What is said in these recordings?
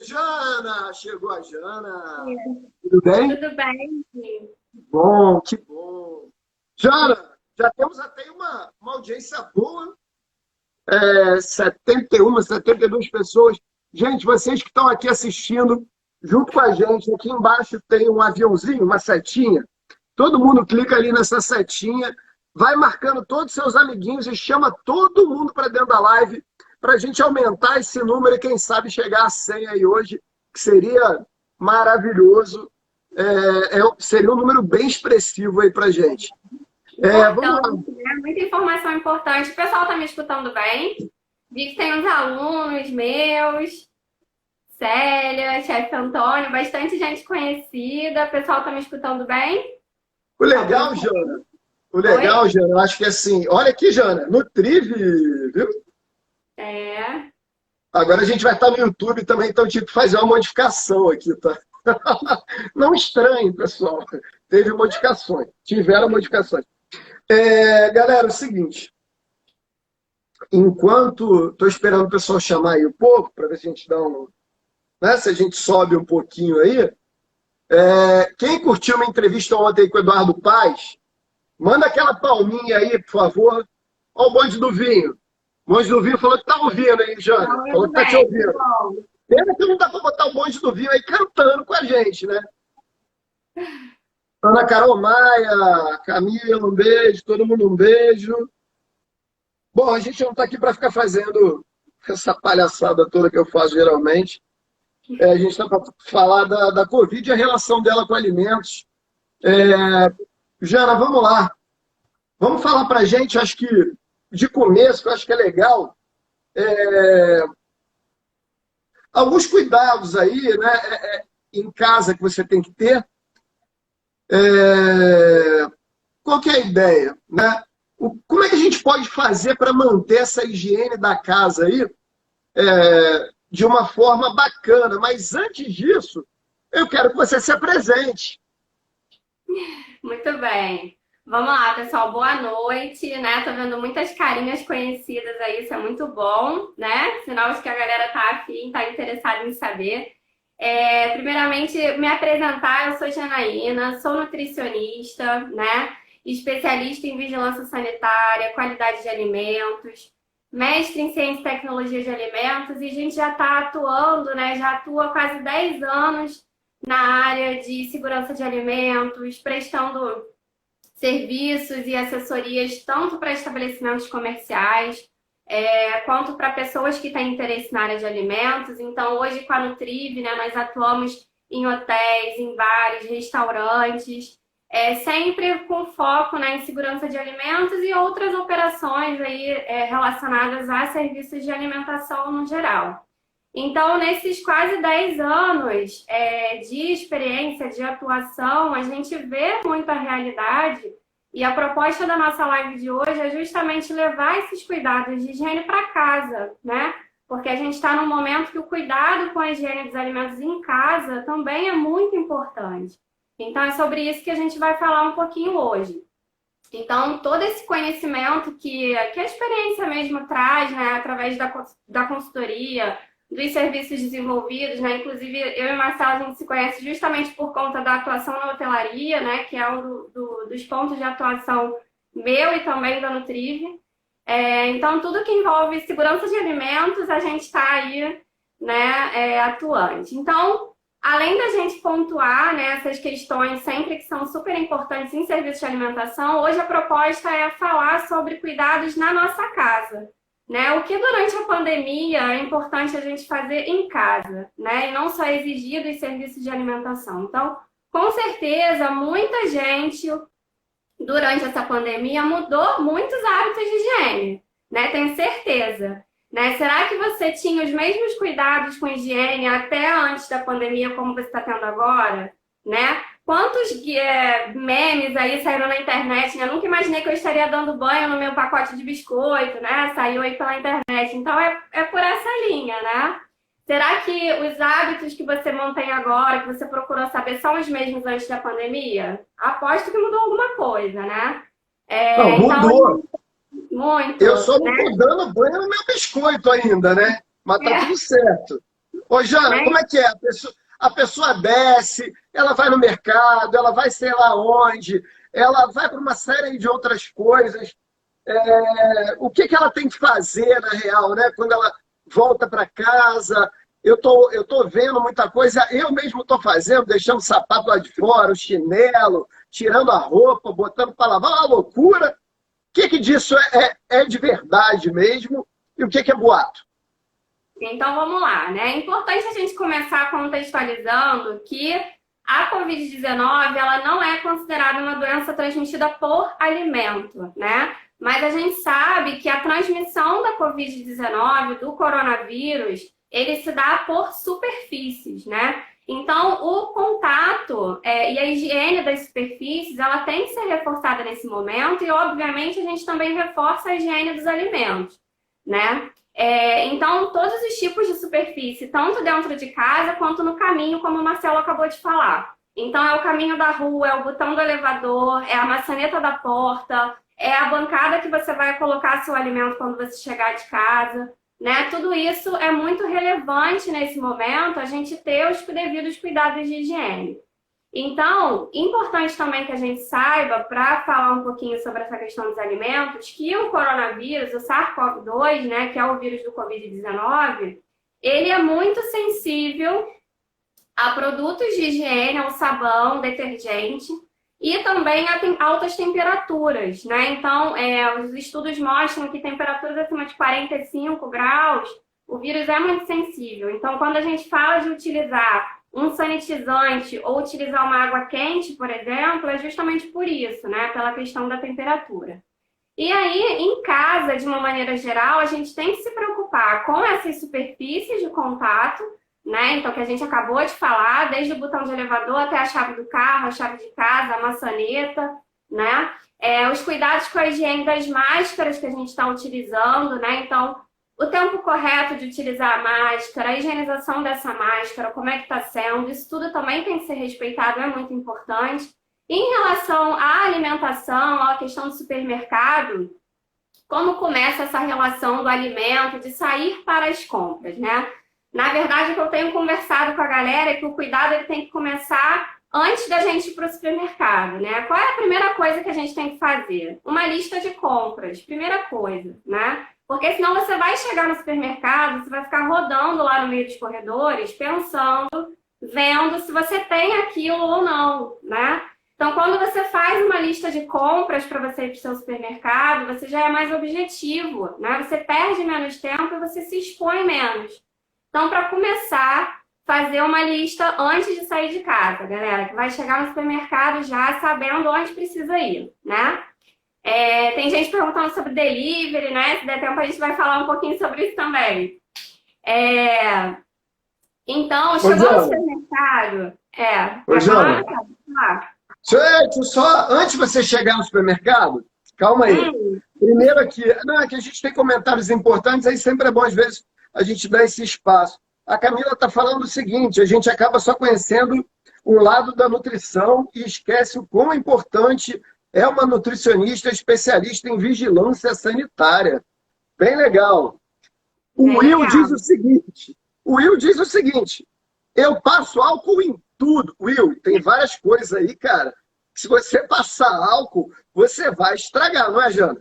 Jana, chegou a Jana. Tudo bem? Tudo bem? Bom, que bom. Jana, já temos até uma audiência boa, 71, 72 pessoas. Gente, vocês que estão aqui assistindo, junto com a gente, aqui embaixo tem um aviãozinho, uma setinha. Todo mundo clica ali nessa setinha, vai marcando todos os seus amiguinhos e chama todo mundo para dentro da live para a gente aumentar esse número e quem sabe chegar a 100 aí hoje, que seria maravilhoso. Seria um número bem expressivo aí para gente. Vamos lá. Importante, né? Muita informação importante. O pessoal está me escutando bem? Vi que tem uns alunos meus, Célia, chefe Antônio, bastante gente conhecida. O pessoal está me escutando bem? O Algum... legal, Jana, o Oi? legal, Jana, eu acho que assim, olha aqui, Jana, no Trive, viu? É. Agora a gente vai estar no YouTube também, então tive que fazer uma modificação aqui, tá? Não estranhe, pessoal. Teve modificações, tiveram modificações. Galera, é o seguinte, enquanto estou esperando o pessoal chamar aí um pouco, para ver se a gente dá um, né, se a gente sobe um pouquinho aí. Quem curtiu uma entrevista ontem com o Eduardo Paes, manda aquela palminha aí, por favor. Olha o bonde do vinho. O bonde do vinho falou que tá ouvindo aí, Jana. Então, Falou eu que tá te bem. ouvindo. Bom, Pena que não dá para botar o bonde do vinho aí cantando com a gente, né? Ana Carol Maia, Camila, um beijo, todo mundo um beijo. Bom, a gente não está aqui para ficar fazendo essa palhaçada toda que eu faço geralmente. A gente está para falar da Covid e a relação dela com alimentos. Jana, vamos lá. Vamos falar para a gente, acho que de começo, que eu acho que é legal, alguns cuidados aí, né, em casa que você tem que ter. Qual que é a ideia, né? Como é que a gente pode fazer para manter essa higiene da casa aí de uma forma bacana? Mas antes disso, eu quero que você se apresente. muito bem. Vamos lá, pessoal. Boa noite, né? Tô vendo muitas carinhas conhecidas aí, isso é muito bom, né? Sinal de que a galera tá afim, tá interessada em saber. Primeiramente, me apresentar, eu sou Janaína, sou nutricionista, né? Especialista em vigilância sanitária, qualidade de alimentos, mestre em ciência e tecnologia de alimentos, e a gente já está atuando, né? Já atua há quase 10 anos na área de segurança de alimentos, prestando serviços e assessorias tanto para estabelecimentos comerciais, quanto para pessoas que têm interesse na área de alimentos. Então, hoje com a Nutriv, né, nós atuamos em hotéis, em bares, restaurantes, sempre com foco, né, em segurança de alimentos e outras operações aí, relacionadas a serviços de alimentação no geral. Então, nesses quase 10 anos de experiência, de atuação, a gente vê muita realidade e a proposta da nossa live de hoje é justamente levar esses cuidados de higiene para casa, né? Porque a gente está num momento que o cuidado com a higiene dos alimentos em casa também é muito importante. Então, é sobre isso que a gente vai falar um pouquinho hoje. Então, todo esse conhecimento que a experiência mesmo traz, né, através da consultoria, dos serviços desenvolvidos, né? Inclusive, eu e Marcelo, a gente se conhece justamente por conta da atuação na hotelaria, né? Que é um dos pontos de atuação meu e também da Nutriv. Então, tudo que envolve segurança de alimentos, a gente está aí, né, atuante. Então, além da gente pontuar, né, essas questões sempre que são super importantes em serviços de alimentação, hoje a proposta é falar sobre cuidados na nossa casa. Né? O que durante a pandemia é importante a gente fazer em casa, né? E não só exigir dos serviços de alimentação. Então, com certeza, muita gente durante essa pandemia mudou muitos hábitos de higiene, né? Tenho certeza. Né? Será que você tinha os mesmos cuidados com higiene até antes da pandemia como você está tendo agora? Né? Quantos memes aí saíram na internet, né? Eu nunca imaginei que eu estaria dando banho no meu pacote de biscoito, né? Saiu aí pela internet. Então, é por essa linha, né? Será que os hábitos que você mantém agora, que você procurou saber, são os mesmos antes da pandemia? Aposto que mudou alguma coisa, né? Não, Então, mudou. muito, Eu só não né? estou dando banho no meu biscoito ainda, né? Mas tá tudo certo. Ô, Jana, né? como é que é? A pessoa desce, ela vai no mercado, ela vai sei lá onde, ela vai para uma série de outras coisas. O que que ela tem que fazer, na real, né? Quando ela volta para casa, eu tô vendo muita coisa, eu mesmo estou fazendo, deixando o sapato lá de fora, o chinelo, tirando a roupa, botando para lavar, uma loucura. O que que disso é de verdade mesmo e o que que é boato? Então vamos lá, né? É importante a gente começar contextualizando que a Covid-19 ela não é considerada uma doença transmitida por alimento, né? Mas a gente sabe que a transmissão da Covid-19, do coronavírus, ele se dá por superfícies, né? Então, o contato e a higiene das superfícies, ela tem que ser reforçada nesse momento e, obviamente, a gente também reforça a higiene dos alimentos, né? Então, todos os tipos de superfície, tanto dentro de casa quanto no caminho, como o Marcelo acabou de falar. Então, é o caminho da rua, é o botão do elevador, é a maçaneta da porta, é a bancada que você vai colocar seu alimento quando você chegar de casa, né? Tudo isso é muito relevante nesse momento, a gente ter os devidos cuidados de higiene. Então, importante também que a gente saiba, para falar um pouquinho sobre essa questão dos alimentos, que o coronavírus, o SARS-CoV-2, né, que é o vírus do Covid-19, ele é muito sensível a produtos de higiene, ao sabão, detergente, e também a altas temperaturas, né? Então, os estudos mostram que temperaturas acima de 45 graus, o vírus é muito sensível. Então, quando a gente fala de utilizar um sanitizante ou utilizar uma água quente, por exemplo, é justamente por isso, né? Pela questão da temperatura. E aí, em casa, de uma maneira geral, a gente tem que se preocupar com essas superfícies de contato, né? Então, que a gente acabou de falar, desde o botão de elevador até a chave do carro, a chave de casa, a maçaneta, né? Os cuidados com a higiene das máscaras que a gente está utilizando, né? Então, o tempo correto de utilizar a máscara, a higienização dessa máscara, como é que está sendo, isso tudo também tem que ser respeitado, é muito importante. Em relação à alimentação, à questão do supermercado, como começa essa relação do alimento, de sair para as compras, né? Na verdade, o que eu tenho conversado com a galera é que o cuidado ele tem que começar antes da gente ir para o supermercado, né? Qual é a primeira coisa que a gente tem que fazer? Uma lista de compras, primeira coisa, né? Porque senão você vai chegar no supermercado, você vai ficar rodando lá no meio dos corredores, pensando, vendo se você tem aquilo ou não, né? Então, quando você faz uma lista de compras para você ir para o seu supermercado, você já é mais objetivo, né? Você perde menos tempo e você se expõe menos. Então, para começar, fazer uma lista antes de sair de casa, galera, que vai chegar no supermercado já sabendo onde precisa ir, né? Tem gente perguntando sobre delivery, né? Se der tempo, a gente vai falar um pouquinho sobre isso também. Então, chegou no supermercado. Ô, Jana, Falar? deixa eu só, antes de você chegar no supermercado, calma aí. Primeiro aqui, não, é que a gente tem comentários importantes, aí sempre é bom, às vezes, a gente dar esse espaço. A Camila está falando o seguinte, a gente acaba só conhecendo um lado da nutrição e esquece o quão importante é uma nutricionista especialista em vigilância sanitária. Bem legal. O Will diz o seguinte, eu passo álcool em tudo. Will, tem várias coisas aí, cara, que se você passar álcool, você vai estragar, não é, Jana?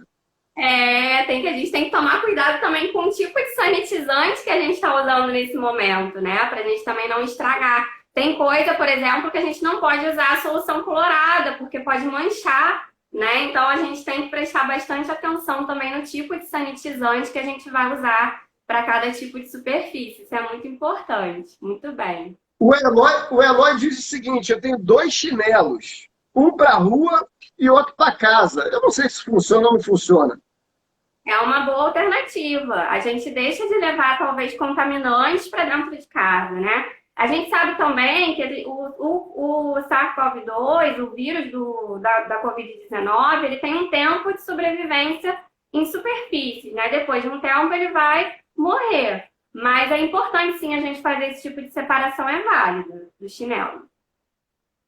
A gente tem que tomar cuidado também com o tipo de sanitizante que a gente está usando nesse momento, né? Para a gente também não estragar. Tem coisa, por exemplo, que a gente não pode usar a solução colorada, porque pode manchar, né? Então a gente tem que prestar bastante atenção também no tipo de sanitizante que a gente vai usar para cada tipo de superfície. Isso é muito importante. Muito bem. O Eloy diz o seguinte, eu tenho 2 chinelos, um para a rua e outro para casa. Eu não sei se funciona ou não funciona. É uma boa alternativa. A gente deixa de levar, talvez, contaminantes para dentro de casa, né? A gente sabe também que o SARS-CoV-2, o vírus da Covid-19, ele tem um tempo de sobrevivência em superfície, né? Depois de um tempo ele vai morrer. Mas é importante, sim, a gente fazer esse tipo de separação, é válido, do chinelo.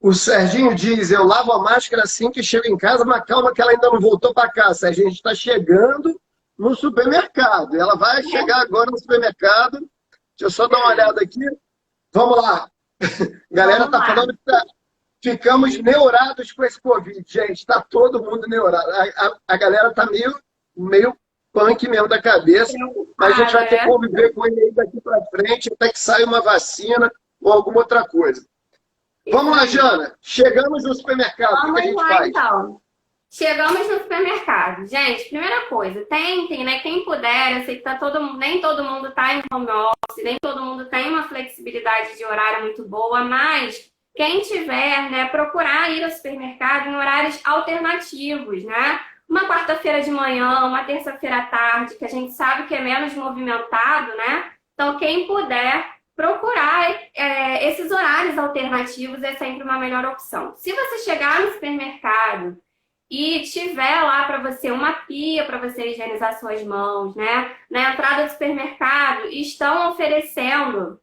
O Serginho diz, eu lavo a máscara assim que chego em casa, mas calma que ela ainda não voltou para casa. Serginho, a gente está chegando no supermercado. Ela vai chegar agora no supermercado Deixa eu só dar uma olhada aqui. Vamos lá. A galera Vamos tá lá. falando que ficamos neurados com esse Covid, gente. Está todo mundo neurado. A galera tá meio punk mesmo da cabeça, mas a gente Preocupada, vai ter que né? conviver com ele aí daqui para frente, até que saia uma vacina ou alguma outra coisa. Isso Vamos lá, aí. Jana. Chegamos no supermercado. O que a Vamos gente lá, faz? então. Chegamos no supermercado. Gente, primeira coisa, tentem, né? Quem puder, eu sei que tá todo mundo, nem todo mundo tá em home office, nem todo mundo tem uma flexibilidade de horário muito boa, mas quem tiver, né, procurar ir ao supermercado em horários alternativos, né? Uma quarta-feira de manhã, uma terça-feira à tarde, que a gente sabe que é menos movimentado, né? Então, quem puder procurar esses horários alternativos é sempre uma melhor opção. Se você chegar no supermercado e tiver lá para você uma pia para você higienizar suas mãos, né? Na entrada do supermercado estão oferecendo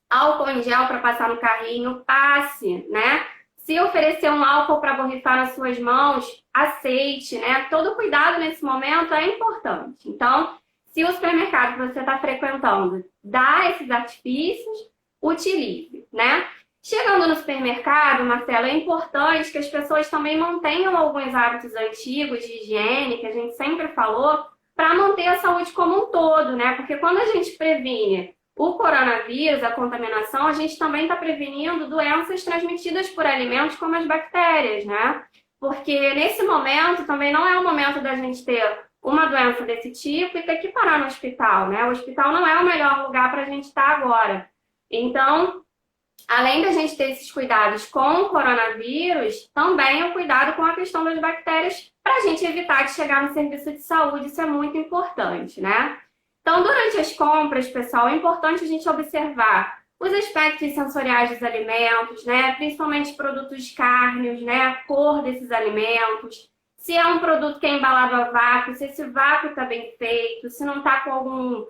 álcool em gel para passar no carrinho, passe, né? Se oferecer um álcool para borrifar nas suas mãos, aceite, né? Todo cuidado nesse momento é importante. Então, se o supermercado que você está frequentando dá esses artifícios, utilize, né? Chegando no supermercado, Marcela, é importante que as pessoas também mantenham alguns hábitos antigos de higiene, que a gente sempre falou, para manter a saúde como um todo, né? Porque quando a gente previne o coronavírus, a contaminação, a gente também está prevenindo doenças transmitidas por alimentos como as bactérias, né? Porque nesse momento também não é o momento da gente ter uma doença desse tipo e ter que parar no hospital, né? O hospital não é o melhor lugar para a gente estar agora. Então, além da gente ter esses cuidados com o coronavírus, também o cuidado com a questão das bactérias para a gente evitar de chegar no serviço de saúde, isso é muito importante, né? Então, durante as compras, pessoal, é importante a gente observar os aspectos sensoriais dos alimentos, né? Principalmente produtos cárneos, né? A cor desses alimentos. Se é um produto que é embalado a vácuo, se esse vácuo está bem feito, se não está com algum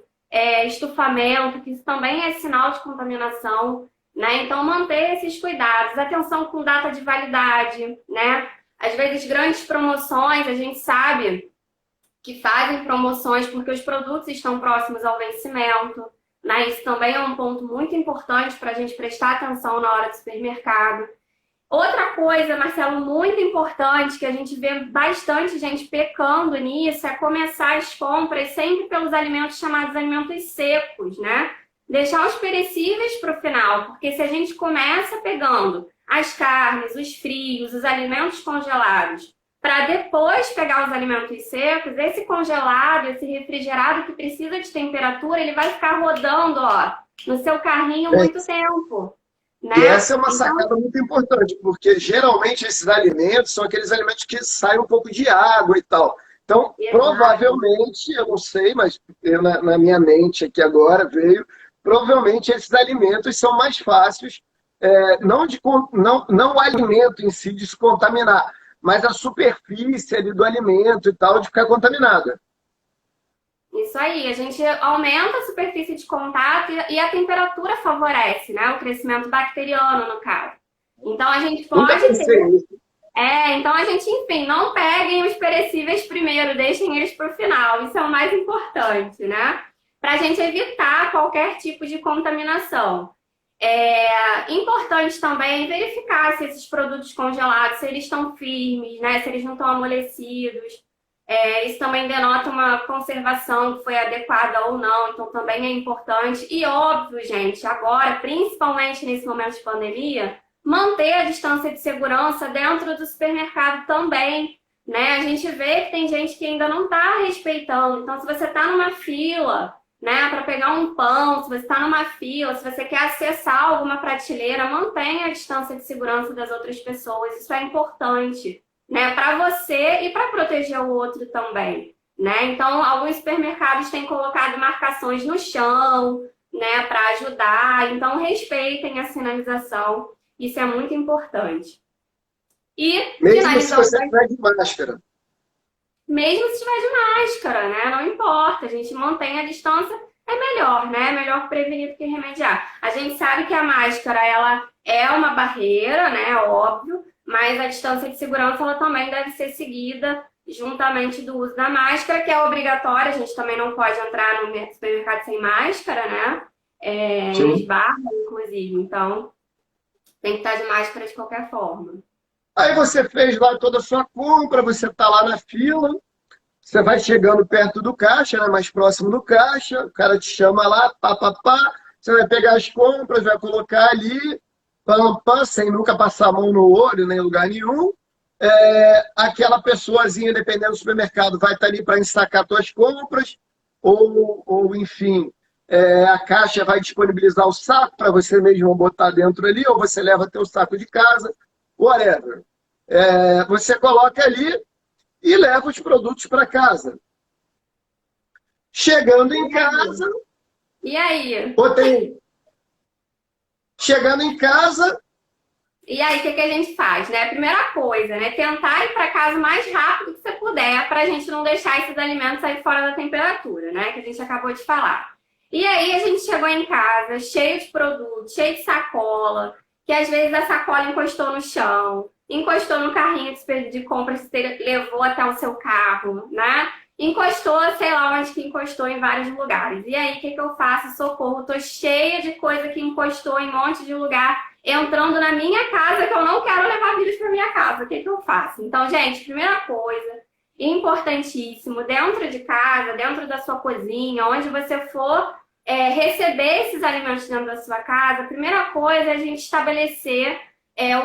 estufamento, que isso também é sinal de contaminação, né? Então, manter esses cuidados. Atenção com data de validade, né? Às vezes, grandes promoções, a gente sabe que fazem promoções porque os produtos estão próximos ao vencimento, né? Isso também é um ponto muito importante para a gente prestar atenção na hora do supermercado. Outra coisa, Marcelo, muito importante, que a gente vê bastante gente pecando nisso, é começar as compras sempre pelos alimentos chamados alimentos secos, né? Deixar os perecíveis para o final, porque se a gente começa pegando as carnes, os frios, os alimentos congelados, para depois pegar os alimentos secos, esse congelado, esse refrigerado que precisa de temperatura, ele vai ficar rodando, ó, no seu carrinho muito tempo, E né? essa é uma sacada muito importante, porque geralmente esses alimentos são aqueles alimentos que saem um pouco de água e tal. Então, Exato. provavelmente, eu não sei, mas na minha mente aqui agora veio, provavelmente esses alimentos são mais fáceis, não o alimento em si de se contaminar, mas a superfície ali do alimento e tal de ficar contaminada. Isso aí, a gente aumenta a superfície de contato e a temperatura favorece, né? O crescimento bacteriano, no caso. Então a gente Nunca pode ter. pensei nisso. Então a gente, enfim, não peguem os perecíveis primeiro, deixem eles para o final. Isso é o mais importante, né? Para a gente evitar qualquer tipo de contaminação. Importante também verificar se esses produtos congelados, se eles estão firmes, né? Se eles não estão amolecidos. Isso também denota uma conservação que foi adequada ou não, então também é importante. E óbvio, gente, agora, principalmente nesse momento de pandemia, manter a distância de segurança dentro do supermercado também, né? A gente vê que tem gente que ainda não está respeitando. Então, se você está numa fila, né, para pegar um pão, se você está numa fila, se você quer acessar alguma prateleira, mantenha a distância de segurança das outras pessoas. Isso é importante, né, para você e para proteger o outro também, né? Então, alguns supermercados têm colocado marcações no chão, né, para ajudar. Então, respeitem a sinalização. Isso é muito importante. E, Mesmo se finalizando, você estiver de máscara. mesmo se estiver de máscara, né? Não importa, a gente mantém a distância, é melhor, né? É melhor prevenir do que remediar. A gente sabe que a máscara, ela é uma barreira, né? Óbvio, mas a distância de segurança, ela também deve ser seguida juntamente do uso da máscara, que é obrigatória, a gente também não pode entrar no supermercado sem máscara, né? Sim. esbarra, inclusive. Então, tem que estar de máscara de qualquer forma. Aí você fez lá toda a sua compra, você está lá na fila, você vai chegando perto do caixa, né, mais próximo do caixa, o cara te chama lá, pá, pá, pá, você vai pegar as compras, vai colocar ali, pam, pam, sem nunca passar a mão no olho, nem em lugar nenhum. Aquela pessoazinha, dependendo do supermercado, vai estar ali para ensacar suas compras, ou enfim, a caixa vai disponibilizar o saco para você mesmo botar dentro ali, ou você leva teu saco de casa, whatever. Você coloca ali e leva os produtos para casa. Chegando em casa, E aí? ou tem, chegando em casa, E aí, o que que a gente faz, né? Primeira coisa, né? Tentar ir para casa o mais rápido que você puder, para a gente não deixar esses alimentos sair fora da temperatura, né? Que a gente acabou de falar. E aí, a gente chegou em casa cheio de produto, cheio de sacola, que às vezes a sacola encostou no chão, encostou no carrinho de compras que você levou até o seu carro, né? Encostou, sei lá onde que encostou em vários lugares. E aí, o que que eu faço? Socorro, tô cheia de coisa que encostou em um monte de lugar entrando na minha casa, que eu não quero levar vírus para minha casa. O que que eu faço? Então, gente, primeira coisa, importantíssimo, dentro de casa, dentro da sua cozinha, onde você for receber esses alimentos dentro da sua casa, a primeira coisa é a gente estabelecer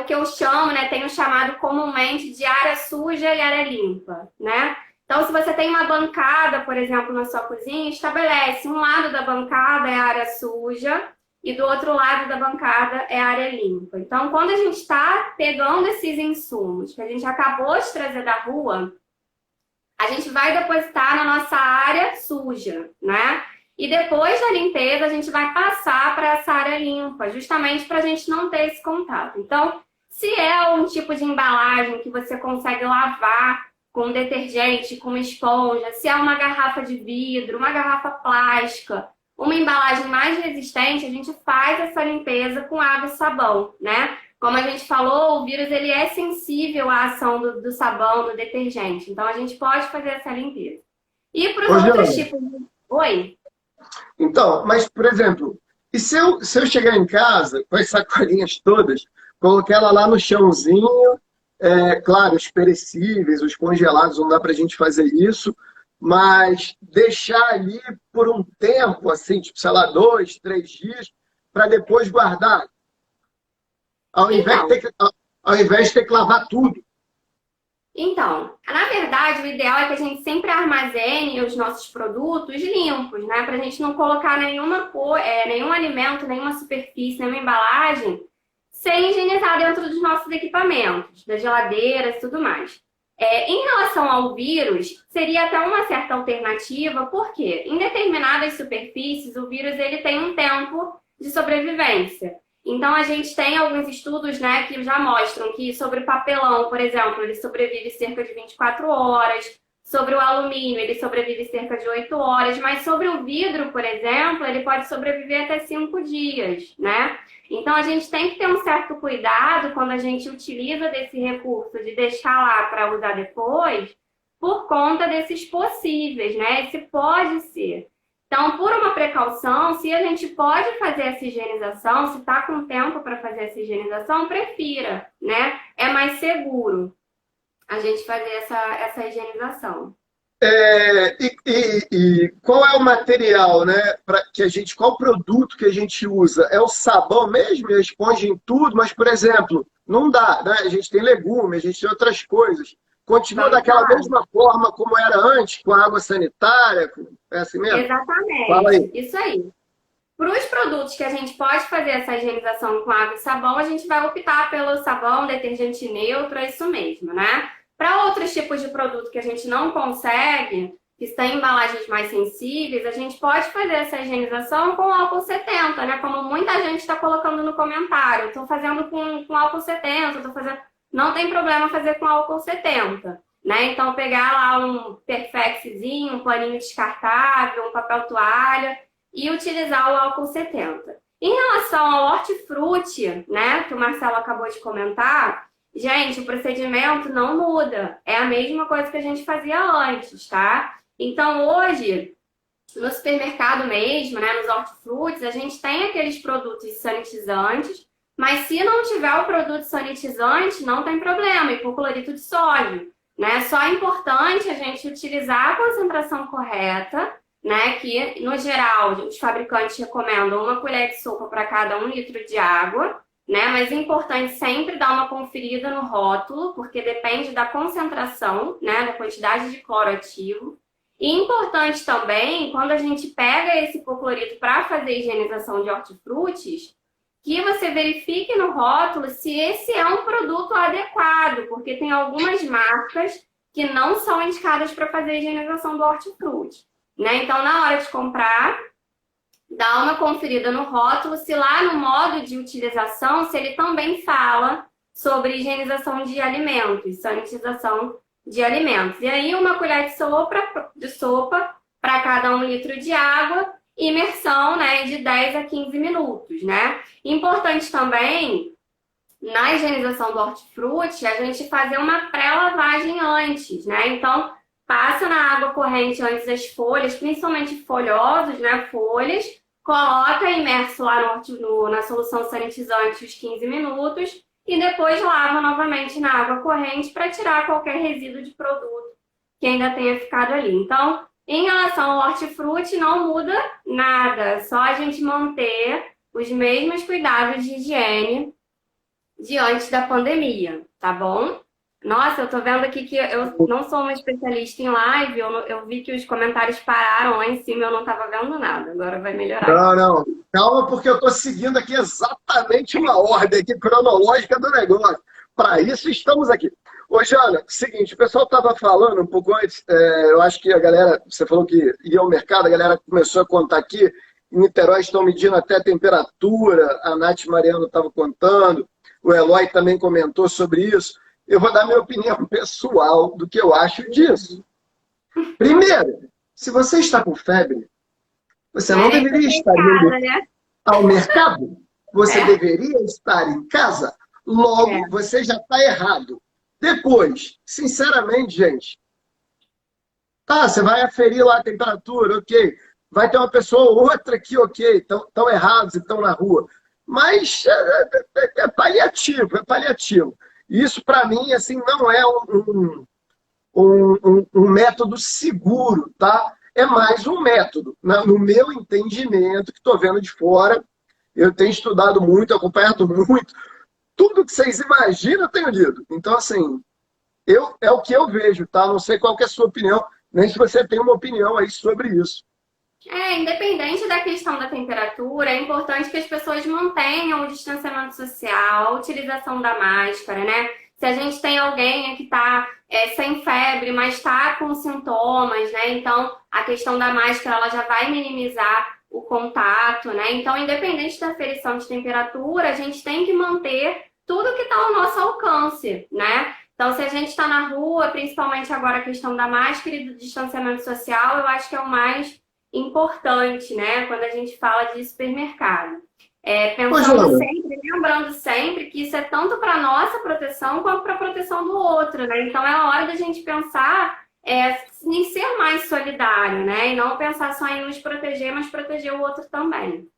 o que eu chamo, né, tenho chamado comumente de área suja e área limpa, né? Então, se você tem uma bancada, por exemplo, na sua cozinha, estabelece um lado da bancada é a área suja e do outro lado da bancada é a área limpa. Então, quando a gente está pegando esses insumos que a gente acabou de trazer da rua, a gente vai depositar na nossa área suja, né? E depois da limpeza, a gente vai passar para essa área limpa, justamente para a gente não ter esse contato. Então, se é um tipo de embalagem que você consegue lavar com detergente, com esponja, se é uma garrafa de vidro, uma garrafa plástica, uma embalagem mais resistente, a gente faz essa limpeza com água e sabão, né? Como a gente falou, o vírus ele é sensível à ação do sabão, do detergente. Então, a gente pode fazer essa limpeza. E para ô os outros Jean, tipos de... Oi? então, mas, por exemplo, e se eu chegar em casa com as sacolinhas todas, colocar ela lá no chãozinho, claro, os perecíveis, os congelados, não dá para a gente fazer isso, mas deixar ali por um tempo, assim, tipo, sei lá, 2, 3 dias, para depois guardar, ao invés de Então, ter que, ao invés de ter que lavar tudo. na verdade, o ideal é que a gente sempre armazene os nossos produtos limpos, né? Para a gente não colocar nenhum alimento, nenhuma superfície, nenhuma embalagem sem higienizar dentro dos nossos equipamentos, das geladeiras e tudo mais. Em relação ao vírus, seria até uma certa alternativa, porque em determinadas superfícies o vírus ele tem um tempo de sobrevivência. Então, a gente tem alguns estudos, né, que já mostram que sobre o papelão, por exemplo, ele sobrevive cerca de 24 horas, sobre o alumínio, ele sobrevive cerca de 8 horas, mas sobre o vidro, por exemplo, ele pode sobreviver até 5 dias, né? Então, a gente tem que ter um certo cuidado quando a gente utiliza desse recurso de deixar lá para usar depois, por conta desses possíveis, né? Esse pode ser. Então, por uma precaução, se a gente pode fazer essa higienização, se está com tempo para fazer essa higienização, prefira, né? É mais seguro a gente fazer essa higienização. E qual é o material, né? Qual produto que a gente usa? É o sabão mesmo, a esponja em tudo, mas, por exemplo, não dá, né? A gente tem legume, a gente tem outras coisas. Continua Vamos daquela lá. mesma forma como era antes, com a água sanitária, é assim mesmo? Fala Exatamente, aí. isso aí. Para os produtos que a gente pode fazer essa higienização com água e sabão, a gente vai optar pelo sabão, detergente neutro, é isso mesmo, né? Para outros tipos de produto que a gente não consegue, que estão em embalagens mais sensíveis, a gente pode fazer essa higienização com álcool 70, né? Como muita gente está colocando no comentário. Estou fazendo com álcool 70, estou fazendo... Não tem problema fazer com álcool 70, né? Então, pegar lá um Perfexzinho, um paninho descartável, um papel toalha e utilizar o álcool 70. Em relação ao hortifruti, né, que o Marcelo acabou de comentar, gente, o procedimento não muda. É a mesma coisa que a gente fazia antes, tá? Então, hoje, No supermercado mesmo, né, nos hortifrutis, a gente tem aqueles produtos sanitizantes, mas se não tiver o produto sanitizante, não tem problema, hipoclorito de sódio, né? Só é importante a gente utilizar a concentração correta, né? Que, no geral, os fabricantes recomendam uma colher de sopa para cada 1 litro de água, né? Mas é importante sempre dar uma conferida no rótulo, porque depende da concentração, né? Da quantidade de cloro ativo. E importante também, quando a gente pega esse hipoclorito para fazer higienização de hortifrutis, que você verifique no rótulo se esse é um produto adequado, porque tem algumas marcas que não são indicadas para fazer higienização do hortifruti, né? Então, na hora de comprar, dá uma conferida no rótulo, se lá no modo de utilização, se ele também fala sobre higienização de alimentos, sanitização de alimentos. E aí, uma colher de sopa para cada 1 litro de água, imersão, né, de 10 a 15 minutos, né? Importante também, na higienização do hortifruti, a gente fazer uma pré-lavagem antes, né? Então, passa na água corrente antes as folhas, principalmente folhosos, né, folhas, coloca imerso lá na solução sanitizante os 15 minutos e depois lava novamente na água corrente para tirar qualquer resíduo de produto que ainda tenha ficado ali. Então, em relação ao hortifruti, não muda nada, só a gente manter os mesmos cuidados de higiene diante da pandemia, tá bom? Nossa, eu tô vendo aqui que eu não sou uma especialista em live, eu vi que os comentários pararam lá em cima, eu não tava vendo nada, agora vai melhorar. Não, não. Calma, porque eu estou seguindo aqui exatamente uma ordem aqui cronológica do negócio. Para isso estamos aqui. Ô, Jana, seguinte, o pessoal estava falando um pouco antes, eu acho que a galera, você falou que ia ao mercado, a galera começou a contar aqui, em Niterói estão medindo até a temperatura, a Nath Mariano estava contando, o Eloy também comentou sobre isso. Eu vou dar minha opinião pessoal do que eu acho disso. Primeiro, se você está com febre, você não deveria estar indo ao mercado. Você deveria estar em casa. Logo, você já está errado. Depois, sinceramente, gente, tá, você vai aferir lá a temperatura, ok. Vai ter uma pessoa ou outra que, ok, estão errados e estão na rua. Mas é paliativo, é paliativo. Isso, para mim, assim, não é um método seguro, tá? É mais um método. No meu entendimento, que estou vendo de fora, eu tenho estudado muito, acompanhado muito, tudo que vocês imaginam eu tenho lido. Então, assim, é o que eu vejo, tá? Não sei qual que é a sua opinião, nem se você tem uma opinião aí sobre isso. Independente da questão da temperatura, é importante que as pessoas mantenham o distanciamento social, a utilização da máscara, né? Se a gente tem alguém que está sem febre, mas está com sintomas, né? Então, a questão da máscara, ela já vai minimizar o contato, né? Então, independente da aferição de temperatura, a gente tem que manter tudo que está ao nosso alcance, né? Então, se a gente está na rua, principalmente agora a questão da máscara e do distanciamento social, eu acho que é o mais importante, né? Quando a gente fala de supermercado. Pensando sempre, lembrando sempre que isso é tanto para nossa proteção quanto para a proteção do outro, né? Então é hora da gente pensar em ser mais solidário, né? E não pensar só em nos proteger, mas proteger o outro também.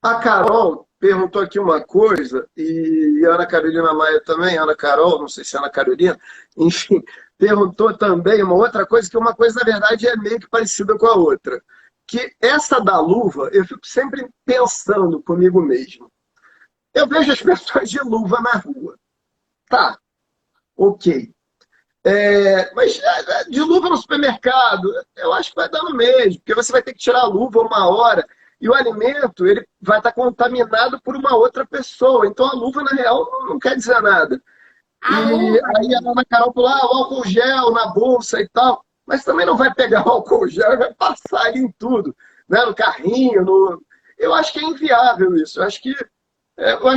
A Carol perguntou aqui uma coisa, e a Ana Carolina Maia também, Ana Carol, não sei se é Ana Carolina, enfim, perguntou também uma outra coisa, que uma coisa, na verdade, é meio que parecida com a outra. Que essa da luva, eu fico sempre pensando comigo mesmo. Eu vejo as pessoas de luva na rua. Tá, ok. Mas de luva no supermercado, eu acho que vai dar no mesmo, porque você vai ter que tirar a luva uma hora, e o alimento ele vai estar contaminado por uma outra pessoa. Então a luva, na real, não quer dizer nada. Aí a Ana Carol falou, o álcool gel na bolsa e tal. Mas também não vai pegar o álcool gel e vai passar ali em tudo, né? No carrinho. Eu acho que é inviável isso. Eu acho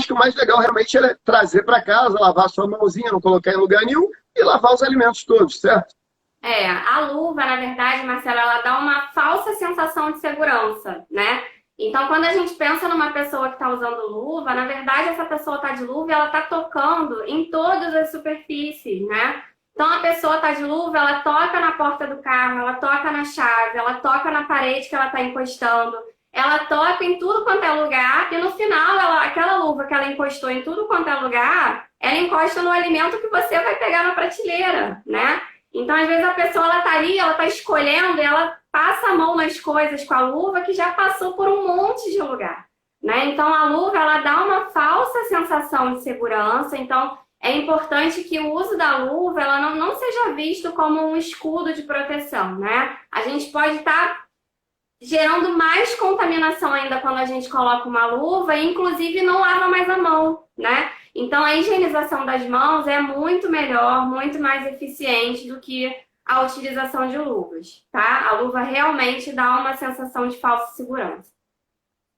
que o mais legal realmente é trazer para casa, lavar a sua mãozinha, não colocar em lugar nenhum e lavar os alimentos todos, certo? A luva, na verdade, Marcela, ela dá uma falsa sensação de segurança, né? Então, quando a gente pensa numa pessoa que está usando luva, na verdade, essa pessoa está de luva e ela está tocando em todas as superfícies, né? Então a pessoa está de luva, ela toca na porta do carro, ela toca na chave, ela toca na parede que ela está encostando, ela toca em tudo quanto é lugar e no final, aquela luva que ela encostou em tudo quanto é lugar, ela encosta no alimento que você vai pegar na prateleira, né? Então, às vezes, a pessoa ela tá ali, ela tá escolhendo, e ela passa a mão nas coisas com a luva que já passou por um monte de lugar, né? Então, a luva, ela dá uma falsa sensação de segurança. Então, é importante que o uso da luva, ela não seja visto como um escudo de proteção, né? A gente pode estar gerando mais contaminação ainda quando a gente coloca uma luva e, inclusive, não lava mais a mão, né? Então, a higienização das mãos é muito melhor, muito mais eficiente do que a utilização de luvas, tá? A luva realmente dá uma sensação de falsa segurança.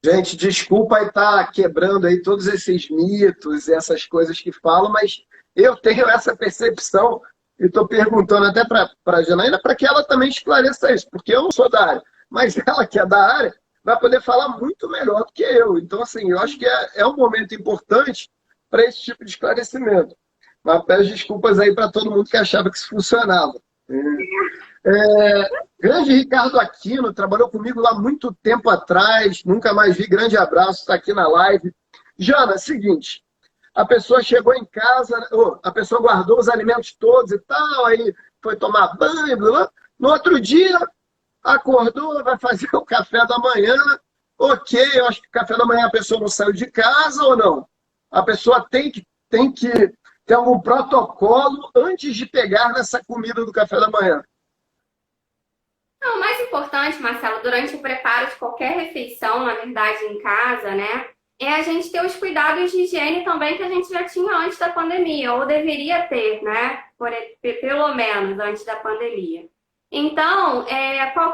Gente, desculpa aí estar quebrando aí todos esses mitos, essas coisas que falam, mas eu tenho essa percepção e estou perguntando até para a Janaína para que ela também esclareça isso, porque eu não sou da área, mas ela que é da área vai poder falar muito melhor do que eu. Então, assim, eu acho que é um momento importante para esse tipo de esclarecimento. Mas peço desculpas aí para todo mundo que achava que isso funcionava. Grande Ricardo Aquino, trabalhou comigo lá muito tempo atrás, nunca mais vi, grande abraço, está aqui na live. Jana, seguinte, a pessoa chegou em casa, a pessoa guardou os alimentos todos e tal, aí foi tomar banho, blá, blá. No outro dia, acordou, vai fazer o café da manhã, ok, eu acho que o café da manhã a pessoa não saiu de casa ou não? A pessoa tem que ter algum protocolo antes de pegar nessa comida do café da manhã. Não, o mais importante, Marcelo, durante o preparo de qualquer refeição, na verdade, em casa, né, é a gente ter os cuidados de higiene também que a gente já tinha antes da pandemia, ou deveria ter, né, pelo menos antes da pandemia. Então,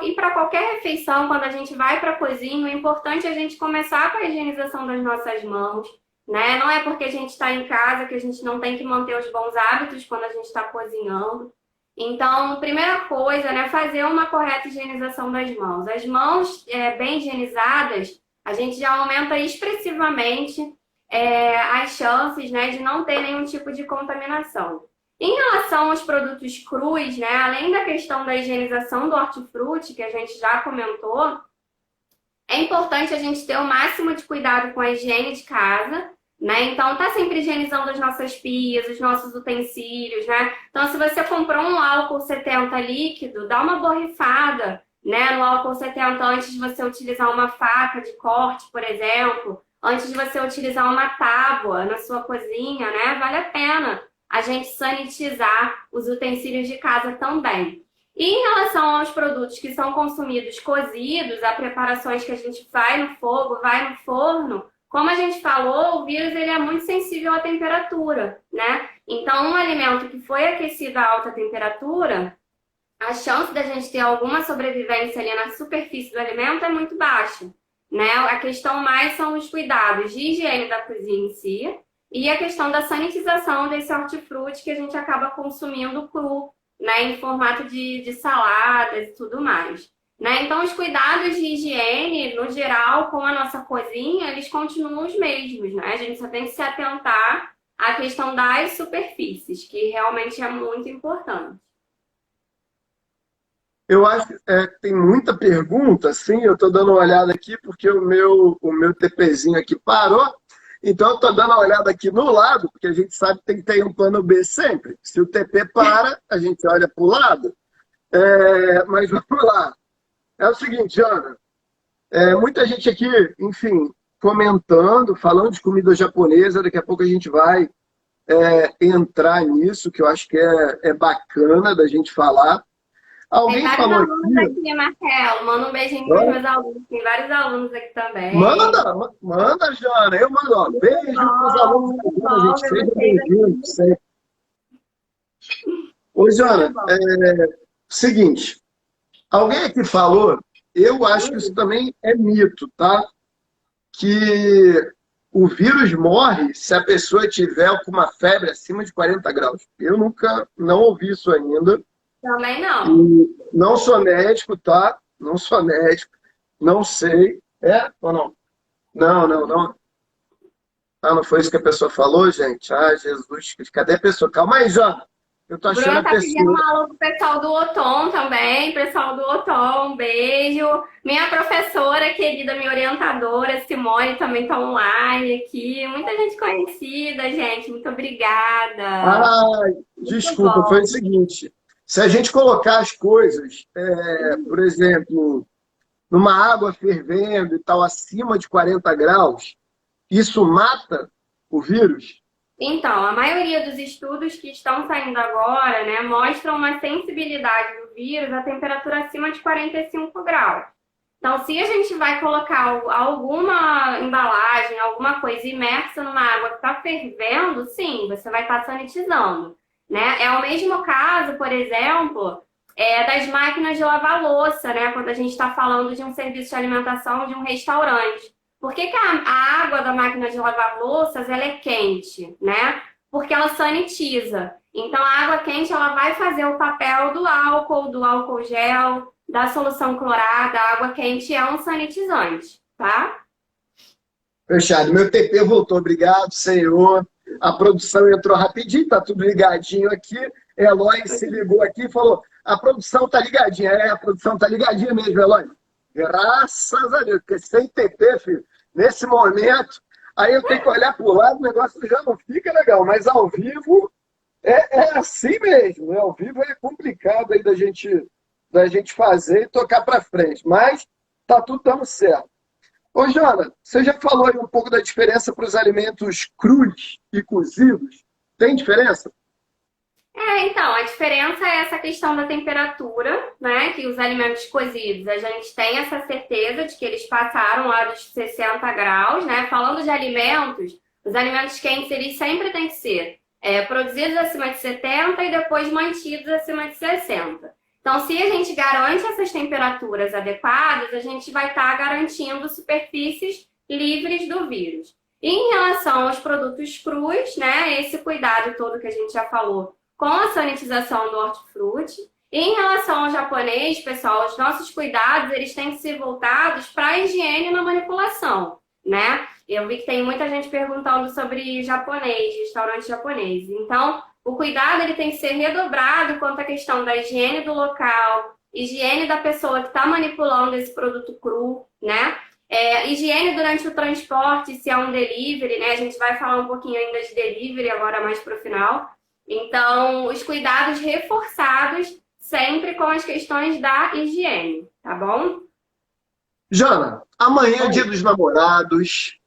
e para qualquer refeição, quando a gente vai para a cozinha, o importante é a gente começar com a higienização das nossas mãos, né? Não é porque a gente está em casa que a gente não tem que manter os bons hábitos quando a gente está cozinhando. Então, primeira coisa, né, fazer uma correta higienização das mãos. As mãos bem higienizadas, a gente já aumenta expressivamente as chances, né, de não ter nenhum tipo de contaminação. Em relação aos produtos crus, né, além da questão da higienização do hortifruti, que a gente já comentou, é importante a gente ter o máximo de cuidado com a higiene de casa, né? Então, tá sempre higienizando as nossas pias, os nossos utensílios, né? Então, se você comprou um álcool 70 líquido, dá uma borrifada, né, no álcool 70 antes de você utilizar uma faca de corte, por exemplo, antes de você utilizar uma tábua na sua cozinha, né? Vale a pena a gente sanitizar os utensílios de casa também. E em relação aos produtos que são consumidos cozidos, a preparações que a gente vai no fogo, vai no forno, como a gente falou, o vírus ele é muito sensível à temperatura, né? Então, um alimento que foi aquecido a alta temperatura, a chance da gente ter alguma sobrevivência ali na superfície do alimento é muito baixa, né? A questão mais são os cuidados de higiene da cozinha em si e a questão da sanitização desse hortifruti que a gente acaba consumindo cru, né? Em formato de saladas e tudo mais. Né? Então, os cuidados de higiene, no geral, com a nossa cozinha, eles continuam os mesmos, né? A gente só tem que se atentar à questão das superfícies, que realmente é muito importante. Eu acho que tem muita pergunta, sim, eu estou dando uma olhada aqui, porque o meu TPzinho aqui parou, então eu estou dando uma olhada aqui no lado, porque a gente sabe que tem que ter um plano B sempre. Se o TP para, a gente olha para o lado. Mas vamos lá. É o seguinte, Ana, muita gente aqui, enfim, comentando, falando de comida japonesa, daqui a pouco a gente vai entrar nisso, que eu acho que é bacana da gente falar. Alguém tem vários falou alunos aqui, aqui, Marcelo. Manda um beijinho para os meus alunos. Tem vários alunos aqui também. manda, Jana, eu mando, ó, beijo para os alunos da gente, seja bem-vindo sempre. Ô, Jana, seguinte, alguém aqui falou, eu acho que isso também é mito, tá? Que o vírus morre se a pessoa tiver com uma febre acima de 40 graus. Eu não ouvi isso ainda. Também não. E não sou médico, tá? Não sou médico. Não sei. É ou não? Não. Ah, não foi isso que a pessoa falou, gente? Ah, Jesus, cadê a pessoa? Calma aí, Jana. Eu tô achando Bruna a tá pedindo pessoa. um alô pro pessoal do Otom também. Pessoal do Otom, um beijo. Minha professora querida, minha orientadora, Simone, também tá online aqui. Muita gente conhecida, gente. Muito obrigada. Ah, Muito desculpa, foi o bom. seguinte. Se a gente colocar as coisas, por exemplo, numa água fervendo e tal, acima de 40 graus, isso mata o vírus? Então, a maioria dos estudos que estão saindo agora, né, mostram uma sensibilidade do vírus à temperatura acima de 45 graus. Então, se a gente vai colocar alguma embalagem, alguma coisa imersa numa água que está fervendo, sim, você vai estar sanitizando, né? É o mesmo caso, por exemplo, das máquinas de lavar louça, né? Quando a gente está falando de um serviço de alimentação de um restaurante. Por que que a água da máquina de lavar louças ela é quente, né? Porque ela sanitiza. Então, a água quente ela vai fazer o papel do álcool gel, da solução clorada. A água quente é um sanitizante, tá? Fechado. Meu TP voltou, obrigado, senhor. A produção entrou rapidinho, tá tudo ligadinho aqui. Eloy se ligou aqui e falou: a produção tá ligadinha. A produção tá ligadinha mesmo, Eloy. Graças a Deus, porque sem TP, filho, nesse momento, aí eu tenho que olhar pro lado, o negócio já não fica legal, mas ao vivo é assim mesmo, né? Ao vivo é complicado aí da gente fazer e tocar para frente, mas tá tudo dando certo. Ô, Jana, você já falou aí um pouco da diferença para os alimentos crus e cozidos? Tem diferença? Então, a diferença é essa questão da temperatura, né? Que os alimentos cozidos, a gente tem essa certeza de que eles passaram lá dos 60 graus, né? Falando de alimentos, os alimentos quentes, eles sempre têm que ser produzidos acima de 70 e depois mantidos acima de 60. Então, se a gente garante essas temperaturas adequadas, a gente vai estar garantindo superfícies livres do vírus. E em relação aos produtos crus, né? Esse cuidado todo que a gente já falou com a sanitização do hortifruti. E em relação ao japonês, pessoal, os nossos cuidados eles têm que ser voltados para a higiene na manipulação, né? Eu vi que tem muita gente perguntando sobre japonês, restaurante japonês. Então, o cuidado ele tem que ser redobrado quanto à questão da higiene do local, higiene da pessoa que está manipulando esse produto cru, né? Higiene durante o transporte, se é um delivery, né? A gente vai falar um pouquinho ainda de delivery agora mais para o final. Então, os cuidados reforçados sempre com as questões da higiene, tá bom? Jana, amanhã é Dia dos Namorados.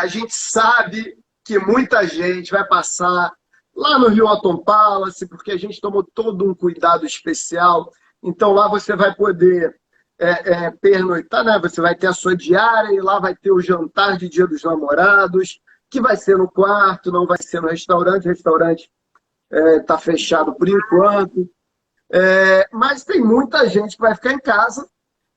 A gente sabe que muita gente vai passar lá no Rio Autumn Palace, porque a gente tomou todo um cuidado especial. Então, lá você vai poder pernoitar, né? Você vai ter a sua diária e lá vai ter o jantar de Dia dos Namorados, que vai ser no quarto, não vai ser no restaurante. O restaurante está fechado por enquanto. Mas tem muita gente que vai ficar em casa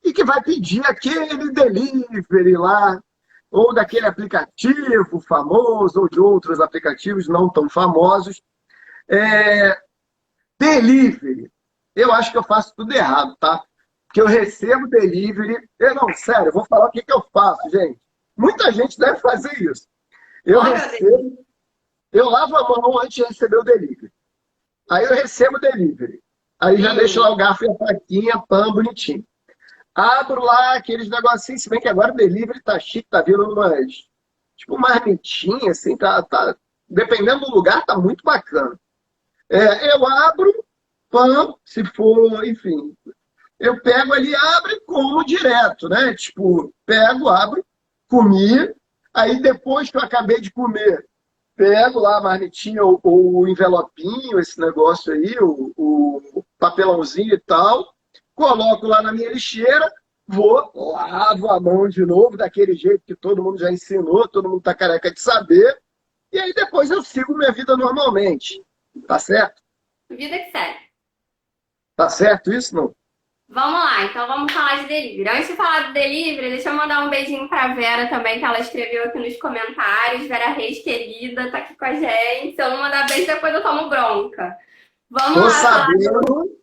e que vai pedir aquele delivery lá, ou daquele aplicativo famoso, ou de outros aplicativos não tão famosos. Delivery. Eu acho que eu faço tudo errado, tá? Porque eu recebo delivery. Não, sério, eu vou falar o que eu faço, gente. Muita gente deve fazer isso. Eu recebo, eu lavo a mão antes de receber o delivery. Aí eu recebo o delivery. Aí já deixo lá o garfo e a faquinha, pão, bonitinho. Abro lá aqueles negocinhos, se bem que agora o delivery tá chique, tá vindo umas, tipo marmitinha, assim, dependendo do lugar, tá muito bacana. Eu abro, pão, se for, enfim. Eu pego ali, abro e como direto, né? Tipo, pego, abro, comi, aí depois que eu acabei de comer, pego lá a marmitinha ou o envelopinho, esse negócio aí, o papelãozinho e tal, coloco lá na minha lixeira, vou, lavo a mão de novo, daquele jeito que todo mundo já ensinou, todo mundo tá careca de saber, e aí depois eu sigo minha vida normalmente. Tá certo? Vida que segue. Tá certo isso, não? Vamos lá, então vamos falar de delivery. Antes de falar do delivery, deixa eu mandar um beijinho pra Vera também, que ela escreveu aqui nos comentários. Vera Reis, querida, tá aqui com a gente. Se eu não mandar beijo, depois eu tomo bronca. Vamos Tô lá. sabendo.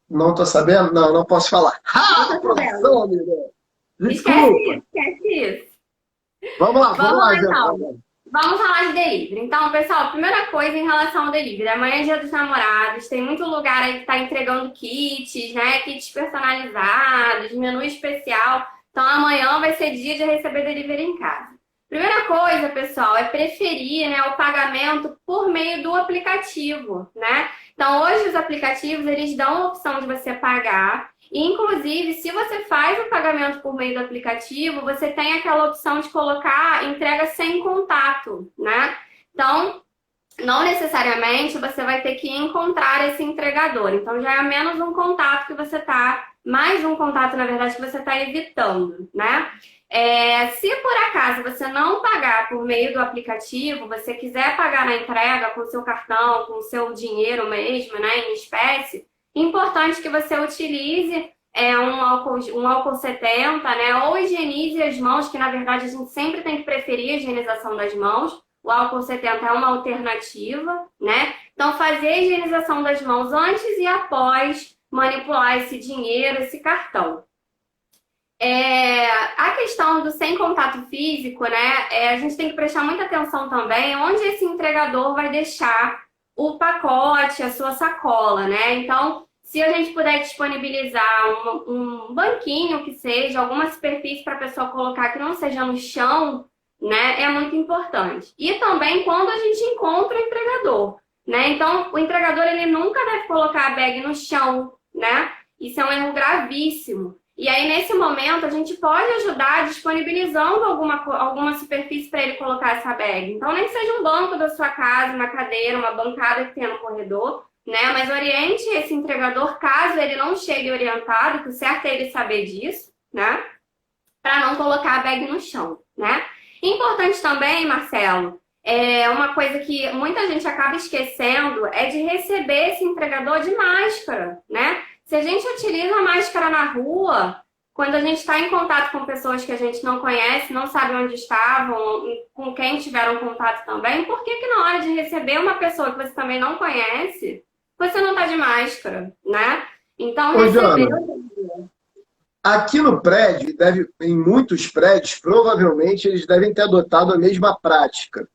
Não tô sabendo? Não, não posso falar. Produção, amiga. Esquece isso. Vamos lá, Vamos lá, Zé. então. Vamos falar de delivery. Então, pessoal, primeira coisa em relação ao delivery. Amanhã é Dia dos Namorados, tem muito lugar aí que está entregando kits, né? Kits personalizados, menu especial. Então, amanhã vai ser dia de receber delivery em casa. Primeira coisa, pessoal, é preferir, né, o pagamento por meio do aplicativo, né? Então, hoje os aplicativos, eles dão a opção de você pagar. E, inclusive, se você faz o pagamento por meio do aplicativo, você tem aquela opção de colocar entrega sem contato, né? Então, não necessariamente você vai ter que encontrar esse entregador. Então, já é menos um contato que você tá, mais um contato, na verdade, que você está evitando, né? Se por acaso você não pagar por meio do aplicativo, você quiser pagar na entrega com o seu cartão, com o seu dinheiro mesmo, né, em espécie, importante que você utilize um álcool 70, né, ou higienize as mãos, que na verdade a gente sempre tem que preferir a higienização das mãos. O álcool 70 é uma alternativa, né? Então, fazer a higienização das mãos antes e após manipular esse dinheiro, esse cartão. A questão do sem contato físico, né? A gente tem que prestar muita atenção também onde esse entregador vai deixar o pacote, a sua sacola, né? Então, se a gente puder disponibilizar um banquinho que seja, alguma superfície para a pessoa colocar que não seja no chão, né? É muito importante. E também quando a gente encontra o entregador, né? Então, o entregador ele nunca deve colocar a bag no chão, né? Isso é um erro gravíssimo. E aí, nesse momento, a gente pode ajudar disponibilizando alguma superfície para ele colocar essa bag. Então, nem que seja um banco da sua casa, uma cadeira, uma bancada que tenha no corredor, né? Mas oriente esse entregador, caso ele não chegue orientado, que o certo é ele saber disso, né? Para não colocar a bag no chão, né? Importante também, Marcelo, uma coisa que muita gente acaba esquecendo é de receber esse entregador de máscara, né? Se a gente utiliza a máscara na rua, quando a gente está em contato com pessoas que a gente não conhece, não sabe onde estavam, com quem tiveram contato também, por que que na hora de receber uma pessoa que você também não conhece, você não está de máscara, né? Então, Ô, receber... Jana, aqui no prédio, em muitos prédios, provavelmente eles devem ter adotado a mesma prática.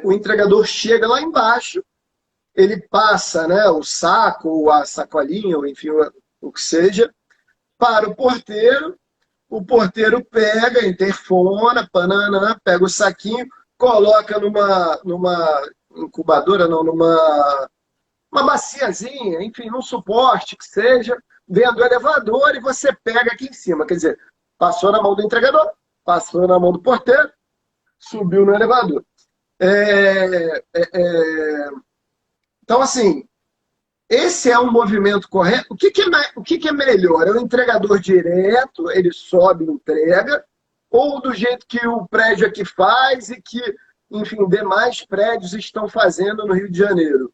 O entregador chega lá embaixo, ele passa, né, o saco, ou a sacolinha, ou enfim, o que seja, para o porteiro pega, interfona, pananã, pega o saquinho, coloca numa incubadora, não, uma baciazinha, enfim, num suporte que seja, dentro do elevador e você pega aqui em cima. Quer dizer, passou na mão do entregador, passou na mão do porteiro, subiu no elevador. Então, assim, esse é um movimento correto. O que é melhor? É o entregador direto, ele sobe e entrega, ou do jeito que o prédio aqui faz e que, enfim, demais prédios estão fazendo no Rio de Janeiro?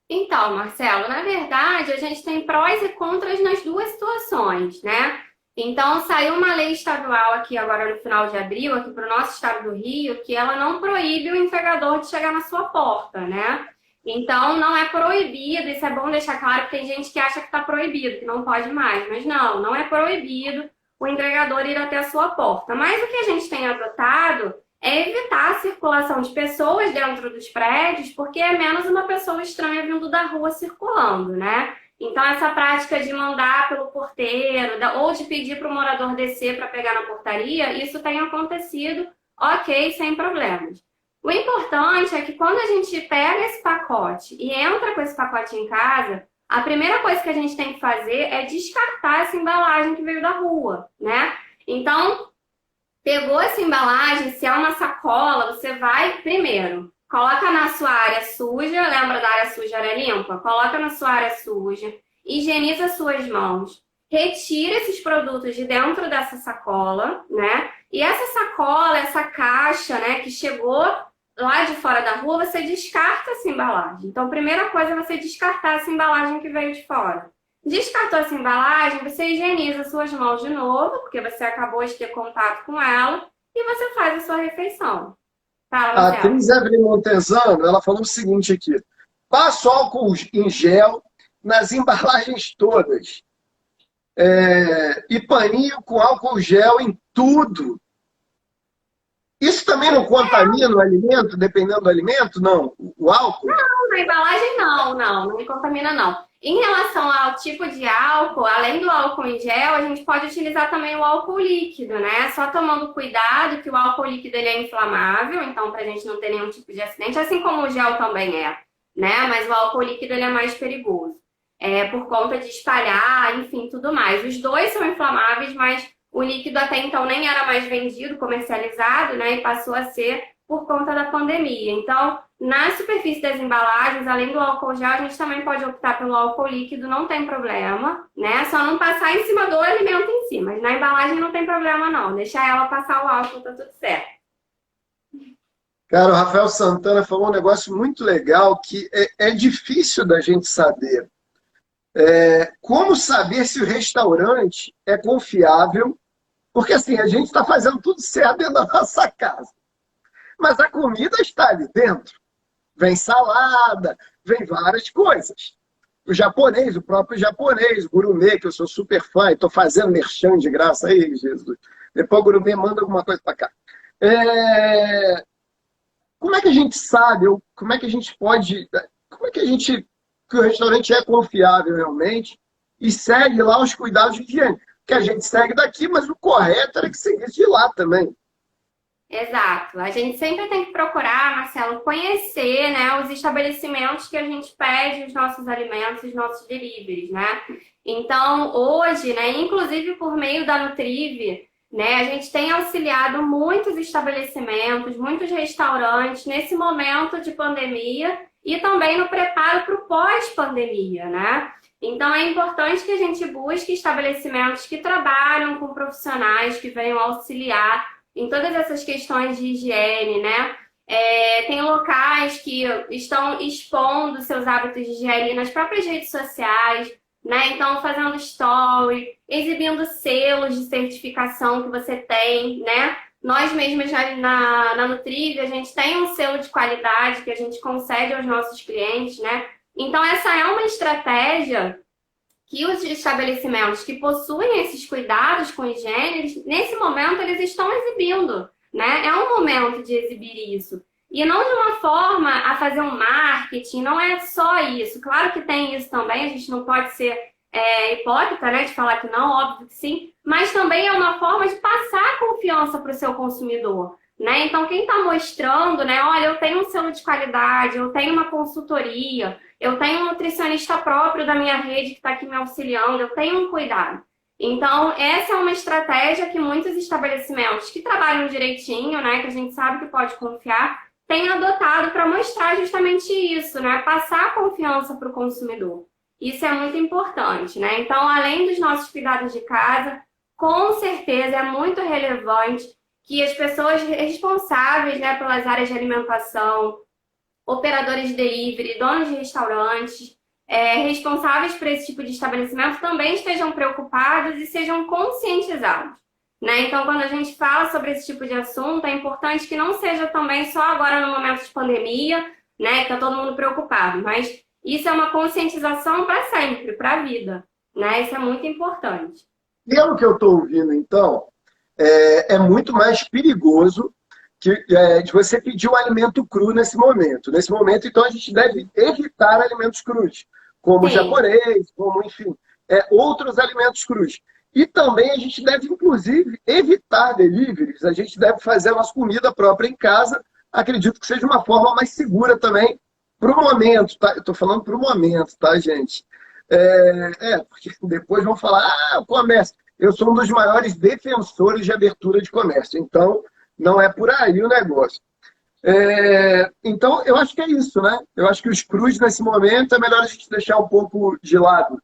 Então, Marcelo, na verdade, a gente tem prós e contras nas duas situações, né? Então, saiu uma lei estadual aqui agora no final de abril, aqui para o nosso estado do Rio, que ela não proíbe o entregador de chegar na sua porta, né? Então, não é proibido, isso é bom deixar claro, porque tem gente que acha que está proibido, que não pode mais, mas não é proibido o entregador ir até a sua porta. Mas o que a gente tem adotado é evitar a circulação de pessoas dentro dos prédios, porque é menos uma pessoa estranha vindo da rua circulando, né? Então, essa prática de mandar pelo porteiro ou de pedir para o morador descer para pegar na portaria, isso tem acontecido, ok, sem problemas. O importante é que quando a gente pega esse pacote e entra com esse pacote em casa, a primeira coisa que a gente tem que fazer é descartar essa embalagem que veio da rua, né? Então, pegou essa embalagem, se é uma sacola, você vai primeiro, coloca na sua área suja, lembra da área suja, área limpa? Coloca na sua área suja, higieniza suas mãos, retira esses produtos de dentro dessa sacola, né? E essa sacola, essa caixa, né, que chegou lá de fora da rua, você descarta essa embalagem. Então, a primeira coisa é você descartar essa embalagem que veio de fora. Descartou essa embalagem, você higieniza suas mãos de novo, porque você acabou de ter contato com ela, e você faz a sua refeição. Fala, A Marcelo. atriz Evelyn Montesano, ela falou o seguinte aqui: passa o álcool em gel nas embalagens todas. E paninho com álcool gel em tudo. Isso também não contamina o alimento, dependendo do alimento? Não. O álcool? Não, na embalagem não me contamina não. Em relação ao tipo de álcool, além do álcool em gel, a gente pode utilizar também o álcool líquido, né? Só tomando cuidado que o álcool líquido ele é inflamável, então para a gente não ter nenhum tipo de acidente, assim como o gel também é, né? Mas o álcool líquido ele é mais perigoso, por conta de espalhar, enfim, tudo mais. Os dois são inflamáveis, mas o líquido até então nem era mais vendido, comercializado, né? E passou a ser por conta da pandemia. Então, na superfície das embalagens, além do álcool gel, a gente também pode optar pelo álcool líquido, não tem problema, né? Só não passar em cima do alimento em si, mas na embalagem não tem problema não. Deixar ela passar o álcool, tá tudo certo. Cara, o Rafael Santana falou um negócio muito legal que é difícil da gente saber. Como saber se o restaurante é confiável? Porque assim, a gente está fazendo tudo certo dentro da nossa casa. Mas a comida está ali dentro. Vem salada, vem várias coisas. O próprio japonês, o gourmet, que eu sou super fã, e estou fazendo merchan de graça aí, Jesus. Depois o gourmet manda alguma coisa para cá. Como é que a gente sabe, ou como é que a gente pode, como é que a gente, que o restaurante é confiável realmente e segue lá os cuidados de higiene? Que a gente segue daqui, mas o correto era que seguisse de lá também. Exato. A gente sempre tem que procurar, Marcelo, conhecer, né, os estabelecimentos que a gente pede os nossos alimentos, os nossos deliveries, né? Então, hoje, né, inclusive por meio da Nutrive, né, a gente tem auxiliado muitos estabelecimentos, muitos restaurantes nesse momento de pandemia e também no preparo para o pós-pandemia, né? Então, é importante que a gente busque estabelecimentos que trabalham com profissionais que venham auxiliar em todas essas questões de higiene, né? Tem locais que estão expondo seus hábitos de higiene nas próprias redes sociais, né? Então, fazendo story, exibindo selos de certificação que você tem, né? Nós mesmos na Nutrive, a gente tem um selo de qualidade que a gente concede aos nossos clientes, né? Então, essa é uma estratégia que os estabelecimentos que possuem esses cuidados com higiene, nesse momento eles estão exibindo, né? É um momento de exibir isso. E não de uma forma a fazer um marketing, não é só isso. Claro que tem isso também, a gente não pode ser hipócrita, né? De falar que não, óbvio que sim. Mas também é uma forma de passar confiança para o seu consumidor, né? Então, quem está mostrando, né? Olha, eu tenho um selo de qualidade, eu tenho uma consultoria, eu tenho um nutricionista próprio da minha rede que está aqui me auxiliando, eu tenho um cuidado. Então, essa é uma estratégia que muitos estabelecimentos que trabalham direitinho, né? Que a gente sabe que pode confiar, têm adotado para mostrar justamente isso, né? Passar confiança para o consumidor. Isso é muito importante, né? Então, além dos nossos cuidados de casa, com certeza é muito relevante que as pessoas responsáveis, né, pelas áreas de alimentação, operadores de delivery, donos de restaurantes, responsáveis por esse tipo de estabelecimento também estejam preocupados e sejam conscientizados, né? Então, quando a gente fala sobre esse tipo de assunto, é importante que não seja também só agora no momento de pandemia, né, que está todo mundo preocupado, mas isso é uma conscientização para sempre, para a vida, né? Isso é muito importante. Pelo que eu estou ouvindo, então, é muito mais perigoso de você pedir um alimento cru nesse momento. Nesse momento, então, a gente deve evitar alimentos crus, como japonês, como, enfim, outros alimentos crus. E também a gente deve, inclusive, evitar deliveries. A gente deve fazer a nossa comida própria em casa. Acredito que seja uma forma mais segura também para o momento. Tá? Eu estou falando para o momento, tá, gente? Porque depois vão falar, o comércio. Eu sou um dos maiores defensores de abertura de comércio. Então, não é por aí o negócio. Então, eu acho que é isso, né? Eu acho que os crus, nesse momento, é melhor a gente deixar um pouco de lado.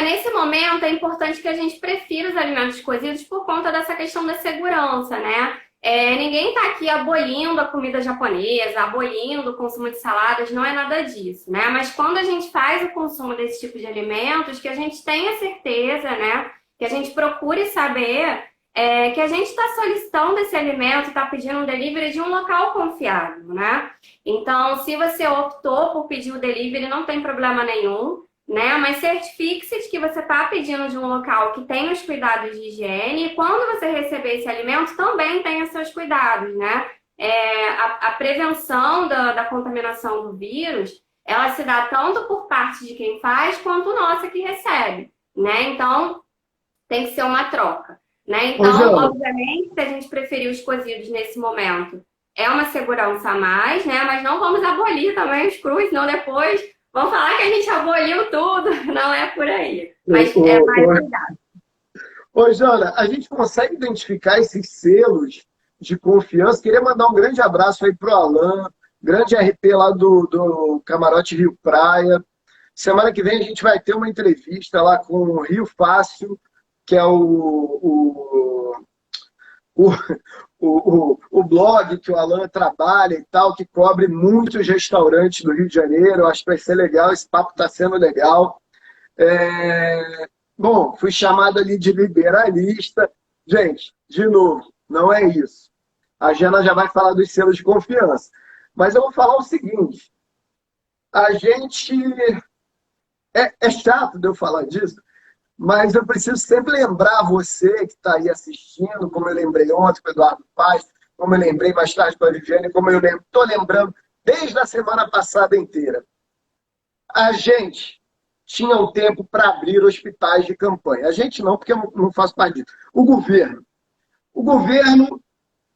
Nesse momento é importante que a gente prefira os alimentos cozidos por conta dessa questão da segurança, né? Ninguém está aqui abolindo a comida japonesa, abolindo o consumo de saladas, não é nada disso, né? Mas quando a gente faz o consumo desse tipo de alimentos, que a gente tenha certeza, né? Que a gente procure saber que a gente está solicitando esse alimento, está pedindo um delivery de um local confiável, né? Então, se você optou por pedir o delivery, não tem problema nenhum. né? Mas certifique-se de que você está pedindo de um local que tem os cuidados de higiene e quando você receber esse alimento também tenha seus cuidados, né? A prevenção da contaminação do vírus, ela se dá tanto por parte de quem faz quanto nossa que recebe, né? Então, tem que ser uma troca, né? Ô, Então, Jana, obviamente, se a gente preferir os cozidos nesse momento, é uma segurança a mais, né? Mas não vamos abolir também os crus, senão depois vão falar que a gente aboliu tudo. Não é por aí. Mas é mais cuidado. ô, Jana, a gente consegue identificar esses selos de confiança? Queria mandar um grande abraço aí pro Alan, grande RP lá do Camarote Rio Praia. Semana que vem a gente vai ter uma entrevista lá com o Rio Fácil, que é o, o blog que o Alan trabalha e tal, que cobre muitos restaurantes do Rio de Janeiro. Eu acho que vai ser legal, esse papo está sendo legal. Bom, fui chamado ali de liberalista. Gente, de novo, não é isso. A Jana já vai falar dos selos de confiança. Mas eu vou falar o seguinte: a gente. É chato de eu falar disso, mas eu preciso sempre lembrar você que está aí assistindo, como eu lembrei ontem com o Eduardo Paz, como eu lembrei mais tarde com a Viviane, como eu estou lembrando desde a semana passada inteira. A gente tinha um tempo para abrir hospitais de campanha. A gente não, porque eu não faço parte disso. O governo. O governo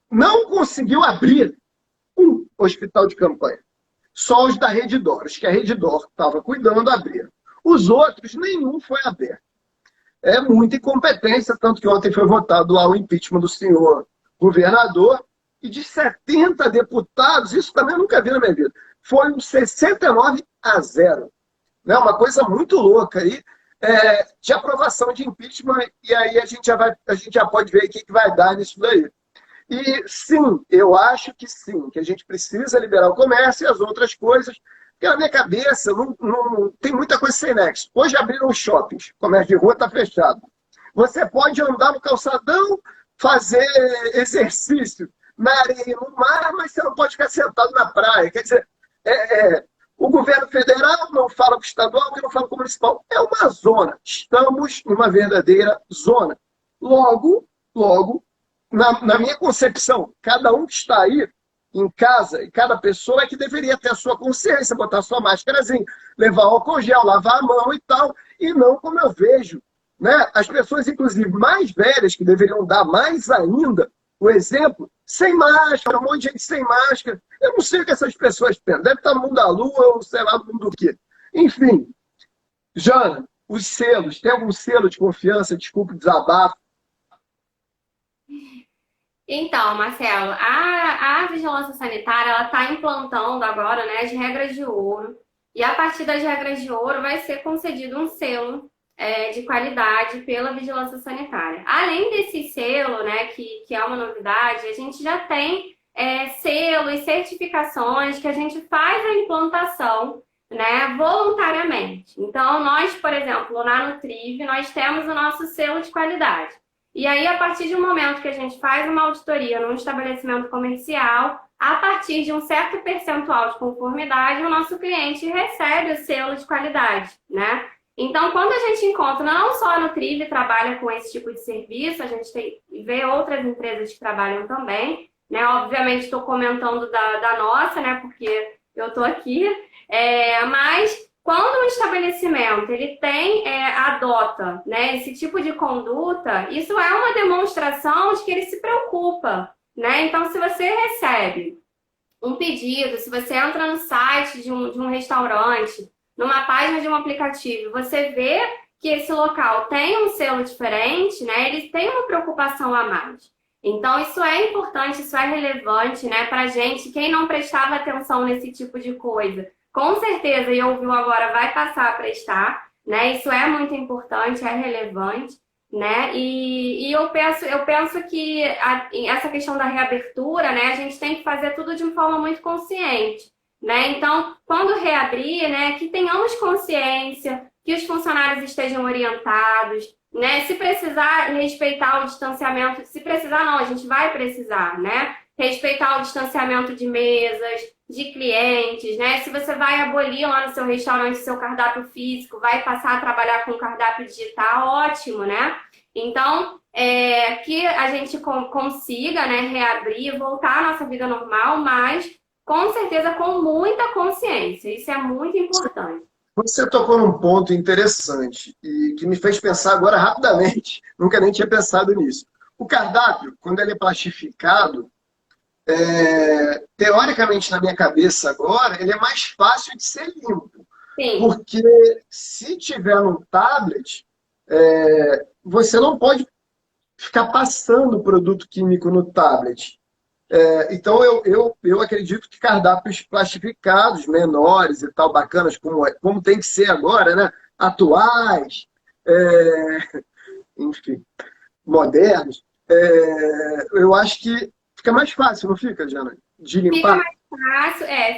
não conseguiu abrir um hospital de campanha. Só os da Reddor, os que a Reddor estava cuidando, abriram. Os outros, nenhum foi aberto. É muita incompetência, tanto que ontem foi votado lá o impeachment do senhor governador, e de 70 deputados, isso também eu nunca vi na minha vida, foi um 69-0. Né? Uma coisa muito louca aí, de aprovação de impeachment, e aí a gente já pode ver o que vai dar nisso daí. E sim, eu acho que sim, que a gente precisa liberar o comércio e as outras coisas, porque na minha cabeça não tem muita coisa sem nexo. Hoje abriram os shoppings, o comércio de rua está fechado. Você pode andar no calçadão, fazer exercício na areia, no mar, mas você não pode ficar sentado na praia. Quer dizer, o governo federal não fala com o estadual, que não fala com o municipal. É uma zona. Estamos numa verdadeira zona. Logo, na minha concepção, cada um que está aí em casa e cada pessoa é que deveria ter a sua consciência, botar a sua máscarazinha, levar álcool gel, lavar a mão e tal, e não como eu vejo, né? As pessoas, inclusive, mais velhas, que deveriam dar mais ainda o exemplo, sem máscara, um monte de gente sem máscara. Eu não sei o que essas pessoas pensam. Deve estar no mundo da lua ou sei lá no mundo do quê. Enfim, Jana, os selos, tem algum selo de confiança? Desculpe o desabafo. Então, Marcelo, a vigilância sanitária ela está implantando agora, né, as regras de ouro. E a partir das regras de ouro vai ser concedido um selo de qualidade pela vigilância sanitária. Além desse selo, né, que é uma novidade, a gente já tem selos e certificações que a gente faz a implantação, né, voluntariamente. Então, nós, por exemplo, na Nutriv, nós temos o nosso selo de qualidade. E aí, a partir de um momento que a gente faz uma auditoria num estabelecimento comercial, a partir de um certo percentual de conformidade, o nosso cliente recebe o selo de qualidade, né? Então, quando a gente encontra, não só a Nutriv trabalha com esse tipo de serviço, a gente vê outras empresas que trabalham também, né? Obviamente, estou comentando da nossa, né? Porque eu estou aqui, mas quando um estabelecimento ele adota, né, esse tipo de conduta, isso é uma demonstração de que ele se preocupa, né? Então, se você recebe um pedido, se você entra no site de um restaurante, numa página de um aplicativo, você vê que esse local tem um selo diferente, né? Ele tem uma preocupação a mais. Então, isso é importante, isso é relevante, né, para a gente, quem não prestava atenção nesse tipo de coisa. Com certeza, e ouviu agora, vai passar a prestar, né? Isso é muito importante, é relevante, né? E eu penso que essa questão da reabertura, né? A gente tem que fazer tudo de uma forma muito consciente, né? Então, quando reabrir, né? Que tenhamos consciência, que os funcionários estejam orientados, né? Se precisar respeitar o distanciamento, se precisar não, a gente vai precisar, né? respeitar o distanciamento de mesas, de clientes, né? Se você vai abolir lá no seu restaurante o seu cardápio físico, vai passar a trabalhar com cardápio digital, ótimo, né? Então, que a gente consiga, né, reabrir, voltar à nossa vida normal, mas com certeza com muita consciência. Isso é muito importante. Você tocou num ponto interessante e que me fez pensar agora rapidamente. Nunca nem tinha pensado nisso. O cardápio, quando ele é plastificado, teoricamente na minha cabeça agora, ele é mais fácil de ser limpo. Sim. Porque se tiver no tablet, você não pode ficar passando produto químico no tablet. Então, eu acredito que cardápios plastificados, menores e tal, bacanas, como tem que ser agora, né? Atuais, enfim, modernos, eu acho que fica mais fácil, não fica, Diana? De limpar?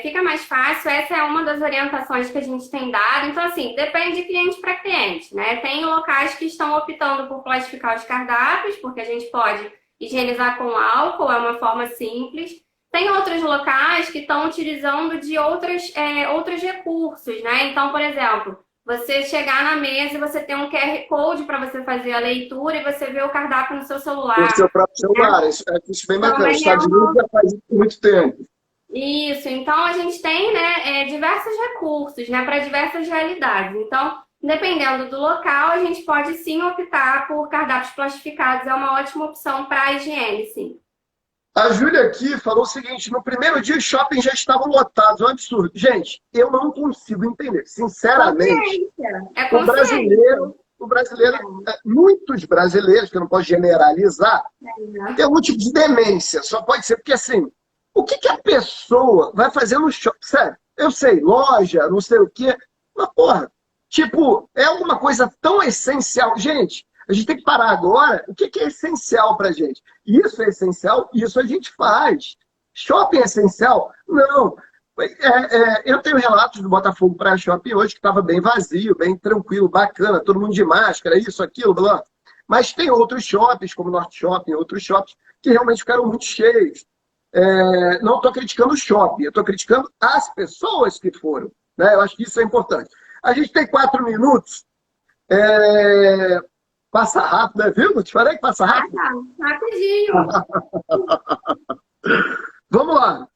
Fica mais fácil. Essa é uma das orientações que a gente tem dado. Então, assim, depende de cliente para cliente, né? Tem locais que estão optando por plastificar os cardápios, porque a gente pode higienizar com álcool, é uma forma simples. Tem outros locais que estão utilizando de outros recursos, né? Então, por exemplo, você chegar na mesa e você tem um QR Code para você fazer a leitura e você vê o cardápio no seu celular. No seu próprio celular, isso bem bacana. Os Estados Unidos já faz isso há muito tempo. Isso, então a gente tem, né, diversos recursos, né, para diversas realidades. Então, dependendo do local, a gente pode sim optar por cardápios plastificados, é uma ótima opção para a higiene, sim. A Júlia aqui falou o seguinte: no primeiro dia os shoppings já estavam lotados, é um absurdo. Gente, eu não consigo entender, sinceramente. O brasileiro, muitos brasileiros, que eu não posso generalizar, tem algum tipo de demência, só pode ser, porque assim, o que a pessoa vai fazer no shopping? Sério, eu sei, loja, não sei o quê, mas porra, tipo, é alguma coisa tão essencial. Gente, a gente tem que parar agora. O que é essencial pra gente? Isso é essencial, isso a gente faz. Shopping é essencial? Não. Eu tenho relatos do Botafogo Praia Shopping hoje que estava bem vazio, bem tranquilo, bacana, todo mundo de máscara, isso, aquilo, blá. Mas tem outros shoppings, como o Norte Shopping, outros shoppings, que realmente ficaram muito cheios. Não estou criticando o shopping, eu estou criticando as pessoas que foram. Né? Eu acho que isso é importante. A gente tem 4 minutos. Passa rápido, né? Viu? Te falei que passa rápido? Rapidinho. Vamos lá.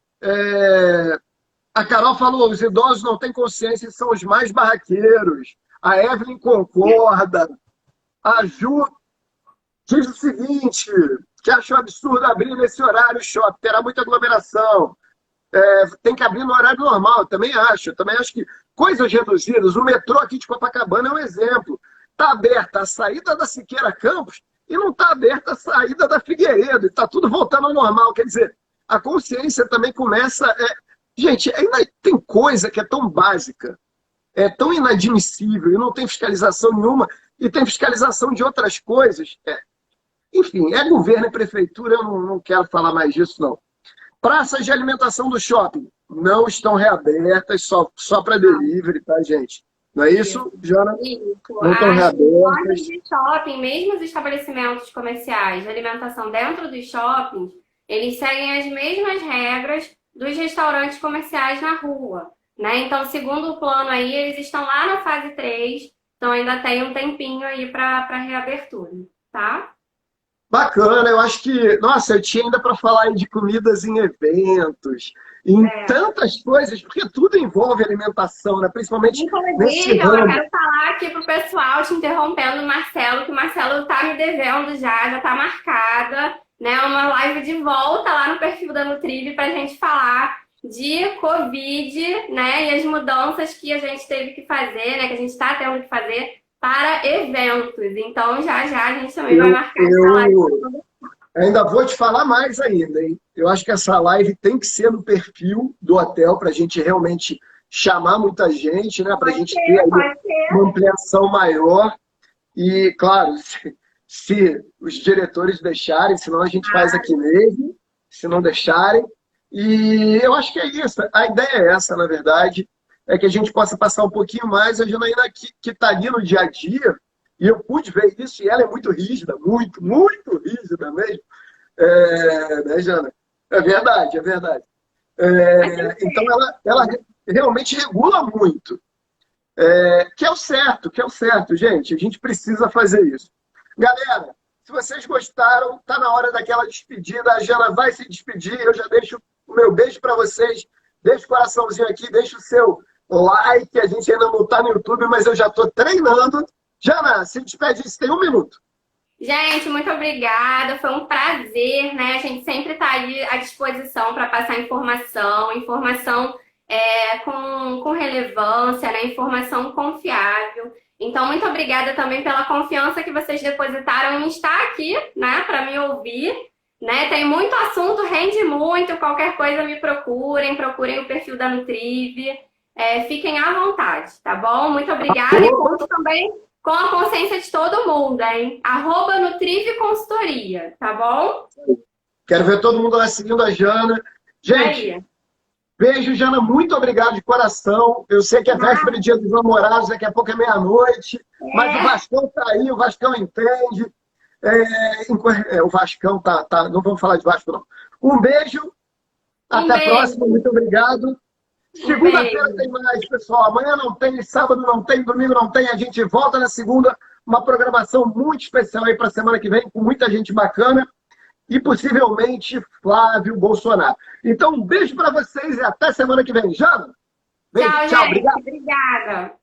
A Carol falou, os idosos não têm consciência e são os mais barraqueiros. A Evelyn concorda. A Ju diz o seguinte, que achou absurdo abrir nesse horário o shopping, terá muita aglomeração. Tem que abrir no horário normal, eu também acho. Eu também acho que coisas reduzidas, o metrô aqui de Copacabana é um exemplo. Está aberta a saída da Siqueira Campos e não está aberta a saída da Figueiredo. Está tudo voltando ao normal. Quer dizer, a consciência também começa... Gente, ainda tem coisa que é tão básica, é tão inadmissível e não tem fiscalização nenhuma, e tem fiscalização de outras coisas. Enfim, governo e prefeitura, eu não quero falar mais disso, não. Praças de alimentação do shopping não estão reabertas, só para delivery, tá, gente? Não é isso, Jana? Isso. Não estão reabertas. As de shopping, mesmo os estabelecimentos comerciais de alimentação dentro dos shoppings, eles seguem as mesmas regras dos restaurantes comerciais na rua, né? Então, segundo o plano aí, eles estão lá na fase 3, então ainda tem um tempinho aí para reabertura, tá? Bacana, eu acho que... Nossa, eu tinha ainda para falar aí de comidas em eventos, em tantas coisas, porque tudo envolve alimentação, né? Principalmente nesse ramo. Eu quero falar aqui pro pessoal, te interrompendo, Marcelo, que o Marcelo tá me devendo já tá marcada, né? Uma live de volta lá no perfil da Nutriv pra gente falar de Covid, né? E as mudanças que a gente teve que fazer, né? Que a gente está tendo que fazer para eventos. Então, já a gente também vai marcar essa live. Ainda vou te falar mais ainda, hein? Eu acho que essa live tem que ser no perfil do hotel para a gente realmente chamar muita gente, né? Para a gente ter aí uma ampliação maior. E, claro, se os diretores deixarem, senão a gente faz aqui mesmo, se não deixarem. E eu acho que é isso. A ideia é essa, na verdade, é que a gente possa passar um pouquinho mais. A Janaína que está ali no dia a dia, e eu pude ver isso, e ela é muito rígida, muito rígida mesmo. Né, Jana? É verdade, é verdade. Então, ela realmente regula muito. Que é o certo, gente. A gente precisa fazer isso. Galera, se vocês gostaram, tá na hora daquela despedida. A Jana vai se despedir. Eu já deixo o meu beijo para vocês. Deixa o coraçãozinho aqui, deixa o seu like. A gente ainda não está no YouTube, mas eu já estou treinando. Jana, se despede, você tem 1 minuto. Gente, muito obrigada. Foi um prazer, né? A gente sempre está aí à disposição para passar informação com relevância, né? Informação confiável. Então, muito obrigada também pela confiança que vocês depositaram em estar aqui, né? Para me ouvir, né? Tem muito assunto, rende muito. Qualquer coisa me procurem o perfil da Nutriv. Fiquem à vontade, tá bom? Muito obrigada. E conto também com a consciência de todo mundo, hein? @Nutriv Consultoria, tá bom? Quero ver todo mundo lá seguindo a Jana. Gente, beijo, Jana. Muito obrigado de coração. Eu sei que é véspera de Dia dos Namorados, daqui a pouco é meia-noite. Mas o Vascão tá aí, o Vascão entende. O Vascão tá. Não vamos falar de Vasco, não. Um beijo. Até a próxima. Muito obrigado. Segunda-feira tem mais, pessoal. Amanhã não tem, sábado não tem, domingo não tem. A gente volta na segunda. Uma programação muito especial aí para a semana que vem, com muita gente bacana. E possivelmente Flávio Bolsonaro. Então, um beijo para vocês e até semana que vem. Jana? Tchau, tchau, gente. Obrigada.